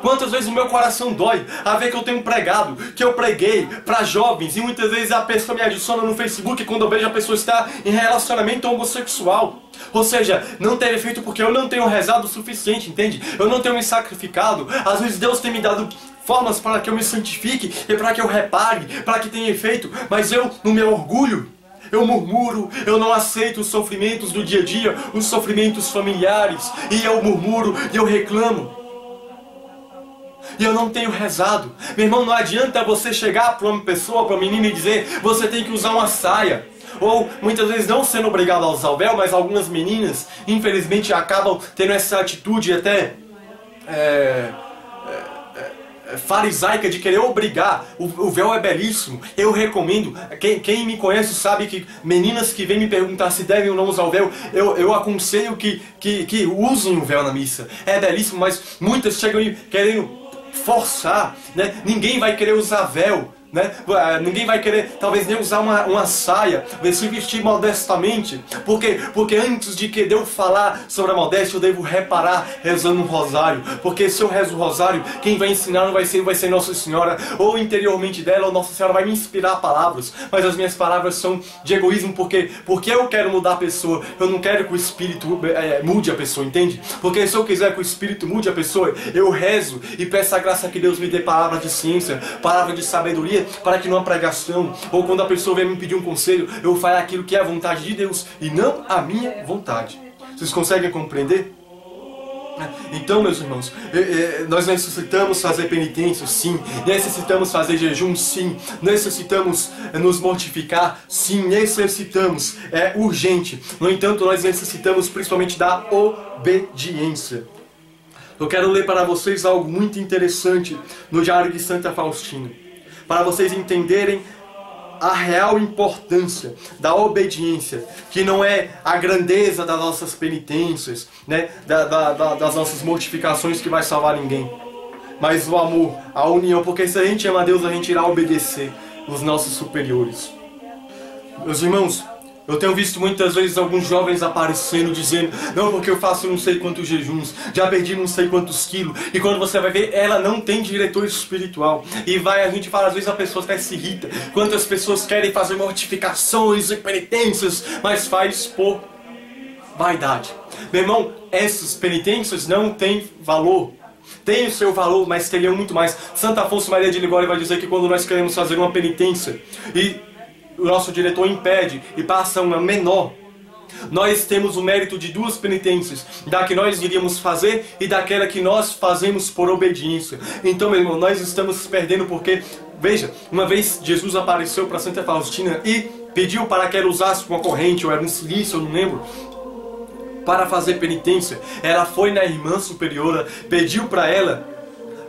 Quantas vezes o meu coração dói a ver que eu tenho pregado, que eu preguei para jovens, e muitas vezes a pessoa me adiciona no Facebook quando eu vejo a pessoa estar em relacionamento homossexual. Ou seja, não tem efeito porque eu não tenho rezado o suficiente, entende? Eu não tenho me sacrificado. Às vezes Deus tem me dado formas para que eu me santifique e para que eu repare, para que tenha efeito, mas eu, no meu orgulho, eu murmuro, eu não aceito os sofrimentos do dia a dia, os sofrimentos familiares, e eu murmuro e eu reclamo. E eu não tenho rezado. Meu irmão, não adianta você chegar para uma pessoa, para uma menina e dizer: você tem que usar uma saia. Ou muitas vezes não sendo obrigado a usar o véu, mas algumas meninas infelizmente acabam tendo essa atitude até farisaica de querer obrigar. O véu é belíssimo, eu recomendo. Quem me conhece sabe que meninas que vêm me perguntar se devem ou não usar o véu, eu aconselho que usem o véu na missa. É belíssimo, mas muitas chegam querendo forçar, né? Ninguém vai querer usar véu, né? Ninguém vai querer talvez nem usar uma saia, se vestir modestamente. Por quê? Porque antes de que eu falar sobre a modéstia, eu devo reparar rezando um rosário. Porque se eu rezo o rosário, quem vai ensinar não vai ser Nossa Senhora, ou interiormente dela, ou Nossa Senhora vai me inspirar palavras. Mas as minhas palavras são de egoísmo, porque eu quero mudar a pessoa. Eu não quero que o Espírito mude a pessoa, entende? Porque se eu quiser que o Espírito mude a pessoa, eu rezo e peço a graça que Deus me dê palavras de ciência, palavras de sabedoria, para que numa pregação, ou quando a pessoa vem me pedir um conselho, eu fale aquilo que é a vontade de Deus e não a minha vontade. Vocês conseguem compreender? Então, meus irmãos, nós necessitamos fazer penitência, sim. Necessitamos fazer jejum, sim. Necessitamos nos mortificar, sim. Necessitamos, é urgente. No entanto, nós necessitamos principalmente da obediência. Eu quero ler para vocês algo muito interessante no Diário de Santa Faustina, para vocês entenderem a real importância da obediência, que não é a grandeza das nossas penitências, né, das nossas mortificações que vai salvar ninguém, mas o amor, a união, porque se a gente ama a Deus, a gente irá obedecer os nossos superiores. Meus irmãos, eu tenho visto muitas vezes alguns jovens aparecendo dizendo: não, porque eu faço não sei quantos jejuns, já perdi não sei quantos quilos. E quando você vai ver, ela não tem diretor espiritual. E a gente fala, às vezes a pessoa até se irrita. Quantas pessoas querem fazer mortificações e penitências, mas faz por vaidade. Meu irmão, essas penitências não têm valor. Tem o seu valor, mas teriam muito mais. Santo Afonso Maria de Ligório vai dizer que quando nós queremos fazer uma penitência e o nosso diretor impede e passa uma menor, nós temos o mérito de duas penitências, da que nós iríamos fazer e daquela que nós fazemos por obediência. Então, meu irmão, nós estamos perdendo porque, veja, uma vez Jesus apareceu para Santa Faustina e pediu para que ela usasse uma corrente, ou era um cilício, eu não lembro, para fazer penitência. Ela foi na irmã superiora, pediu para ela,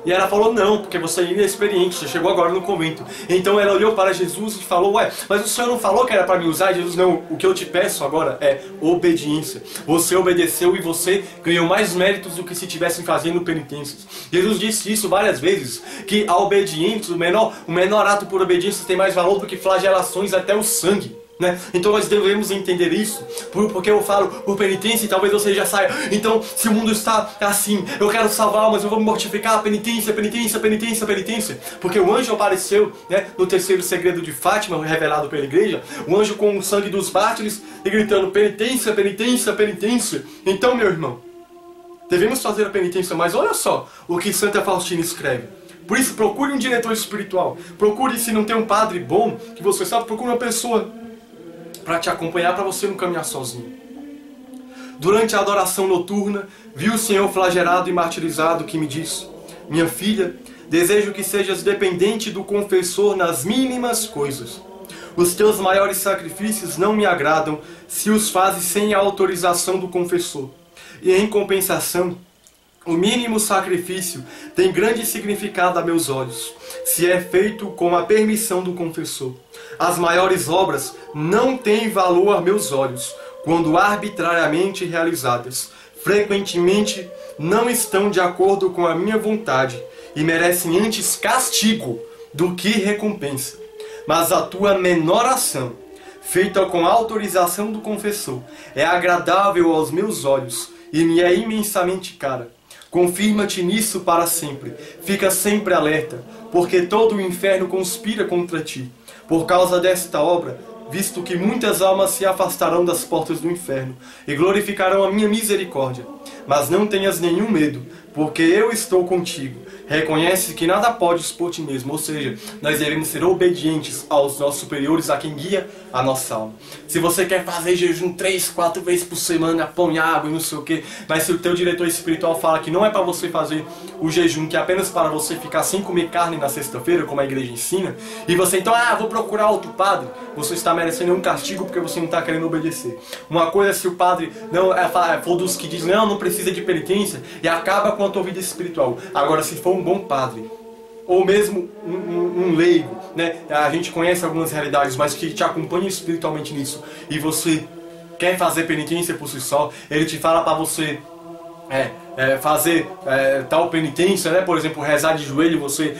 e ela falou: não, porque você é inexperiente, você chegou agora no convento. Então ela olhou para Jesus e falou: ué, mas o Senhor não falou que era para me usar? Jesus: não, o que eu te peço agora é obediência. Você obedeceu e você ganhou mais méritos do que se tivessem fazendo penitências. Jesus disse isso várias vezes, que a obediência, o menor ato por obediência tem mais valor do que flagelações até o sangue. Né? Então nós devemos entender isso, porque eu falo por penitência e talvez você já saia. Então, se o mundo está assim, eu quero salvar, mas eu vou me mortificar, penitência, penitência, penitência, penitência. Porque o anjo apareceu, né, no terceiro segredo de Fátima, revelado pela igreja, o anjo com o sangue dos mártires e gritando: penitência, penitência, penitência. Então, meu irmão, devemos fazer a penitência, mas olha só o que Santa Faustina escreve. Por isso, procure um diretor espiritual. Procure, se não tem um padre bom, que você sabe, procure uma pessoa para te acompanhar, para você não caminhar sozinho. Durante a adoração noturna, vi o Senhor flagelado e martirizado, que me disse: minha filha, Desejo que sejas dependente do confessor nas mínimas coisas. Os teus maiores sacrifícios não me agradam se os fazes sem a autorização do confessor. E em compensação, o mínimo sacrifício tem grande significado a meus olhos, se é feito com a permissão do confessor. As maiores obras não têm valor a meus olhos, quando arbitrariamente realizadas. Frequentemente não estão de acordo com a minha vontade e merecem antes castigo do que recompensa. Mas a tua menor ação, feita com a autorização do confessor, é agradável aos meus olhos e me é imensamente cara. Confirma-te nisso para sempre. Fica sempre alerta, porque todo o inferno conspira contra ti. Por causa desta obra, visto que muitas almas se afastarão das portas do inferno e glorificarão a minha misericórdia. Mas não tenhas nenhum medo, porque eu estou contigo. Reconhece que nada podes por ti mesmo, ou seja, nós devemos ser obedientes aos nossos superiores, a quem guia a nossa alma. Se você quer fazer jejum 3, 4 vezes por semana, põe água e não sei o que, mas se o teu diretor espiritual fala que não é para você fazer o jejum, que é apenas para você ficar sem comer carne na sexta-feira, como a igreja ensina, e você então, vou procurar outro padre, você está merecendo um castigo porque você não está querendo obedecer. Uma coisa é se o padre não for dos que diz não precisa de penitência e acaba com a tua vida espiritual. Agora, se for um bom padre, ou mesmo um leigo, né? A gente conhece algumas realidades, mas que te acompanha espiritualmente nisso, e você quer fazer penitência por si só, ele te fala para você fazer tal penitência, né? Por exemplo, rezar de joelho, você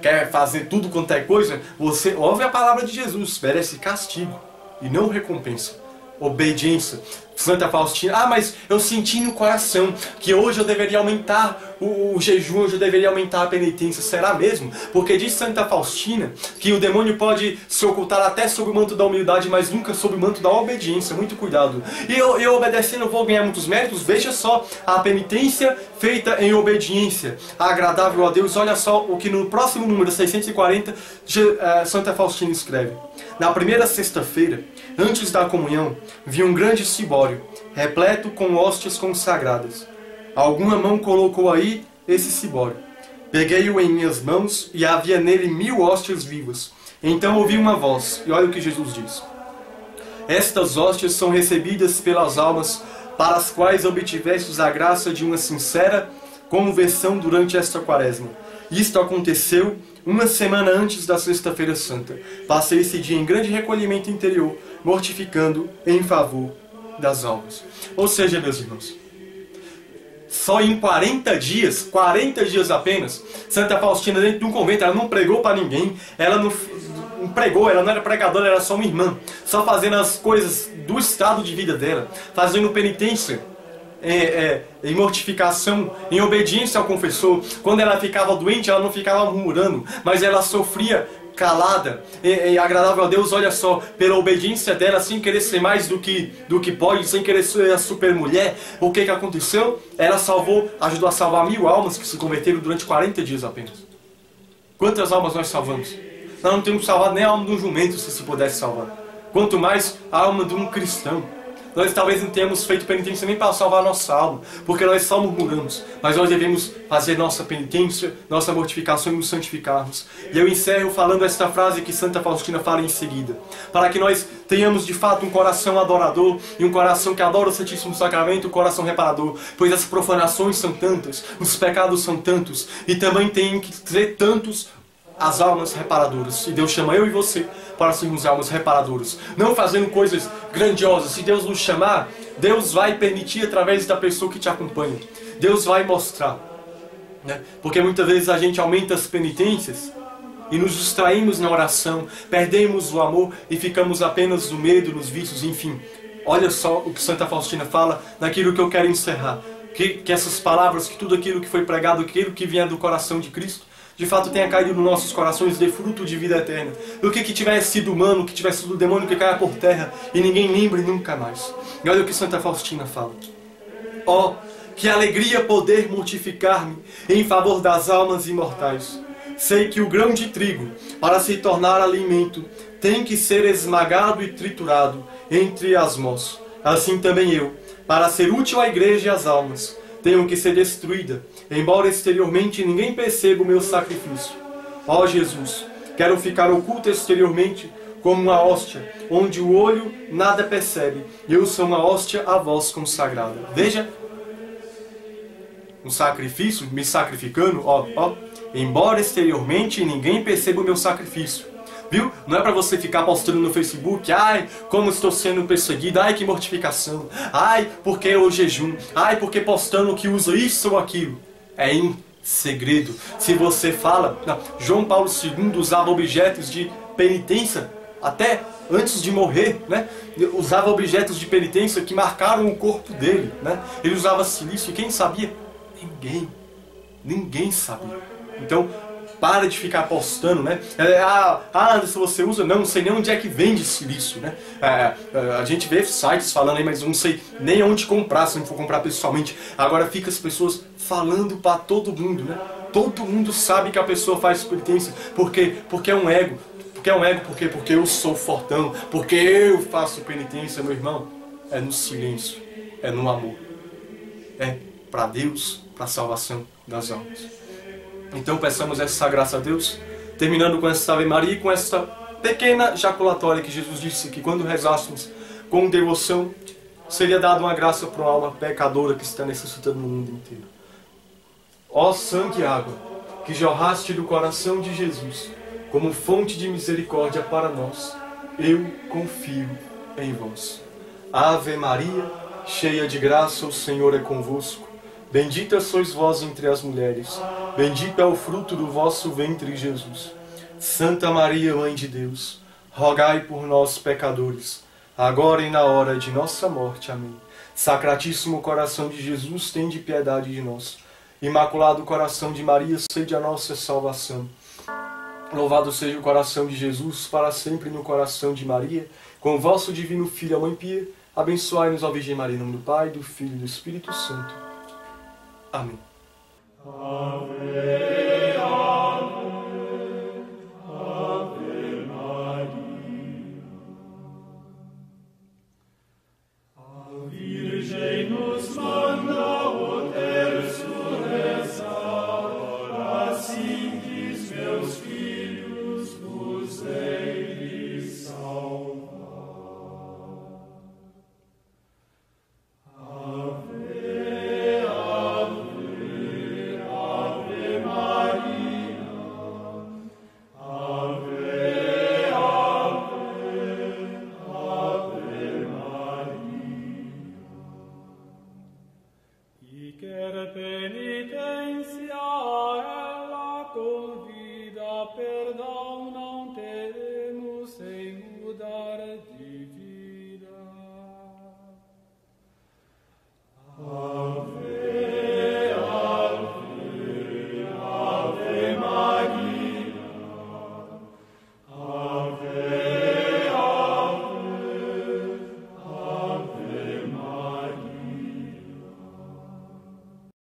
quer fazer tudo quanto é coisa, você ouve a palavra de Jesus, merece castigo e não recompensa. Obediência. Santa Faustina, mas eu senti no coração que hoje eu deveria aumentar o jejum, hoje eu deveria aumentar a penitência. Será mesmo? Porque diz Santa Faustina que o demônio pode se ocultar até sob o manto da humildade, mas nunca sob o manto da obediência. Muito cuidado. E eu obedecendo vou ganhar muitos méritos? Veja só, a penitência feita em obediência, agradável a Deus. Olha só o que no próximo número 640 Santa Faustina escreve. Na primeira sexta-feira, antes da comunhão, vi um grande cibório, repleto com hóstias consagradas. Alguma mão colocou aí esse cibório. Peguei-o em minhas mãos e havia nele 1000 hóstias vivas. Então ouvi uma voz, e olha o que Jesus diz. Estas hóstias são recebidas pelas almas para as quais obtivestes a graça de uma sincera conversão durante esta quaresma. Isto aconteceu uma semana antes da Sexta-feira Santa. Passei esse dia em grande recolhimento interior, mortificando em favor das almas. Ou seja, meus irmãos, só em 40 dias apenas, Santa Faustina dentro de um convento, ela não pregou para ninguém, ela não pregou, ela não era pregadora, ela era só uma irmã, só fazendo as coisas do estado de vida dela, fazendo penitência, em mortificação, em obediência ao confessor. Quando ela ficava doente, ela não ficava murmurando, mas ela sofria calada e agradável a Deus, olha só, pela obediência dela, sem querer ser mais do que pode, sem querer ser a super mulher. O que aconteceu? Ela ajudou a salvar 1000 almas que se converteram durante 40 dias apenas. Quantas almas nós salvamos? Nós não temos salvado nem a alma de um jumento, se pudesse salvar. Quanto mais a alma de um cristão. Nós talvez não tenhamos feito penitência nem para salvar a nossa alma, porque nós só murmuramos, mas nós devemos fazer nossa penitência, nossa mortificação e nos santificarmos. E eu encerro falando esta frase que Santa Faustina fala em seguida, para que nós tenhamos de fato um coração adorador e um coração que adora o Santíssimo Sacramento, um coração reparador, pois as profanações são tantas, os pecados são tantos, e também tem que ser tantos as almas reparadoras. E Deus chama eu e você para sermos almas reparadoras, não fazendo coisas grandiosas. Se Deus nos chamar, Deus vai permitir através da pessoa que te acompanha. Deus vai mostrar, né? Porque muitas vezes a gente aumenta as penitências e nos distraímos na oração, perdemos o amor e ficamos apenas no medo, nos vícios, enfim. Olha só o que Santa Faustina fala naquilo que eu quero encerrar. Que essas palavras, que tudo aquilo que foi pregado, aquilo que vier do coração de Cristo, de fato tenha caído nos nossos corações de fruto de vida eterna. O que tivesse sido humano, que tivesse sido demônio, que caia por terra e ninguém lembre nunca mais. E olha o que Santa Faustina fala. Oh, que alegria poder mortificar-me em favor das almas imortais. Sei que o grão de trigo, para se tornar alimento, tem que ser esmagado e triturado entre as mãos. Assim também eu, para ser útil à igreja e às almas, tenham que ser destruídas, embora exteriormente ninguém perceba o meu sacrifício. Ó Jesus, quero ficar oculto exteriormente como uma hóstia, onde o olho nada percebe. Eu sou uma hóstia a vós consagrada. Veja, um sacrifício, me sacrificando, embora exteriormente ninguém perceba o meu sacrifício. Viu? Não é para você ficar postando no Facebook, ai, como estou sendo perseguido, ai, que mortificação, ai, porque eu jejum, ai, porque postando que usa isso ou aquilo. É em segredo. Se você fala, João Paulo II usava objetos de penitência até antes de morrer, né? Usava objetos de penitência que marcaram o corpo dele, né? Ele usava silício e quem sabia? Ninguém sabia. Então, para de ficar postando, né? Se você usa, não sei nem onde é que vende silício, né? A gente vê sites falando aí, mas eu não sei nem onde comprar, se não for comprar pessoalmente. Agora fica as pessoas falando para todo mundo, né? Todo mundo sabe que a pessoa faz penitência. Por quê? Porque é um ego. Porque é um ego, porque eu sou fortão, porque eu faço penitência, meu irmão. É no silêncio, é no amor. É para Deus, para a salvação das almas. Então peçamos essa graça a Deus, terminando com essa Ave Maria e com essa pequena jaculatória que Jesus disse que quando rezássemos com devoção, seria dada uma graça para uma alma pecadora que está necessitando no mundo inteiro. Ó sangue e água, que jorraste do coração de Jesus, como fonte de misericórdia para nós, eu confio em vós. Ave Maria, cheia de graça, o Senhor é convosco. Bendita sois vós entre as mulheres, bendito é o fruto do vosso ventre, Jesus. Santa Maria, Mãe de Deus, rogai por nós, pecadores, agora e na hora de nossa morte. Amém. Sacratíssimo coração de Jesus, tende piedade de nós. Imaculado coração de Maria, sede a nossa salvação. Louvado seja o coração de Jesus, para sempre no coração de Maria. Com vosso divino Filho, a Mãe Pia, abençoai-nos, ó Virgem Maria, em nome do Pai, do Filho e do Espírito Santo. Amém. Ave, ave, ave Maria. A Virgem nos manda o terço rezar, assim diz meus filhos, vos hei de salvar. Penitente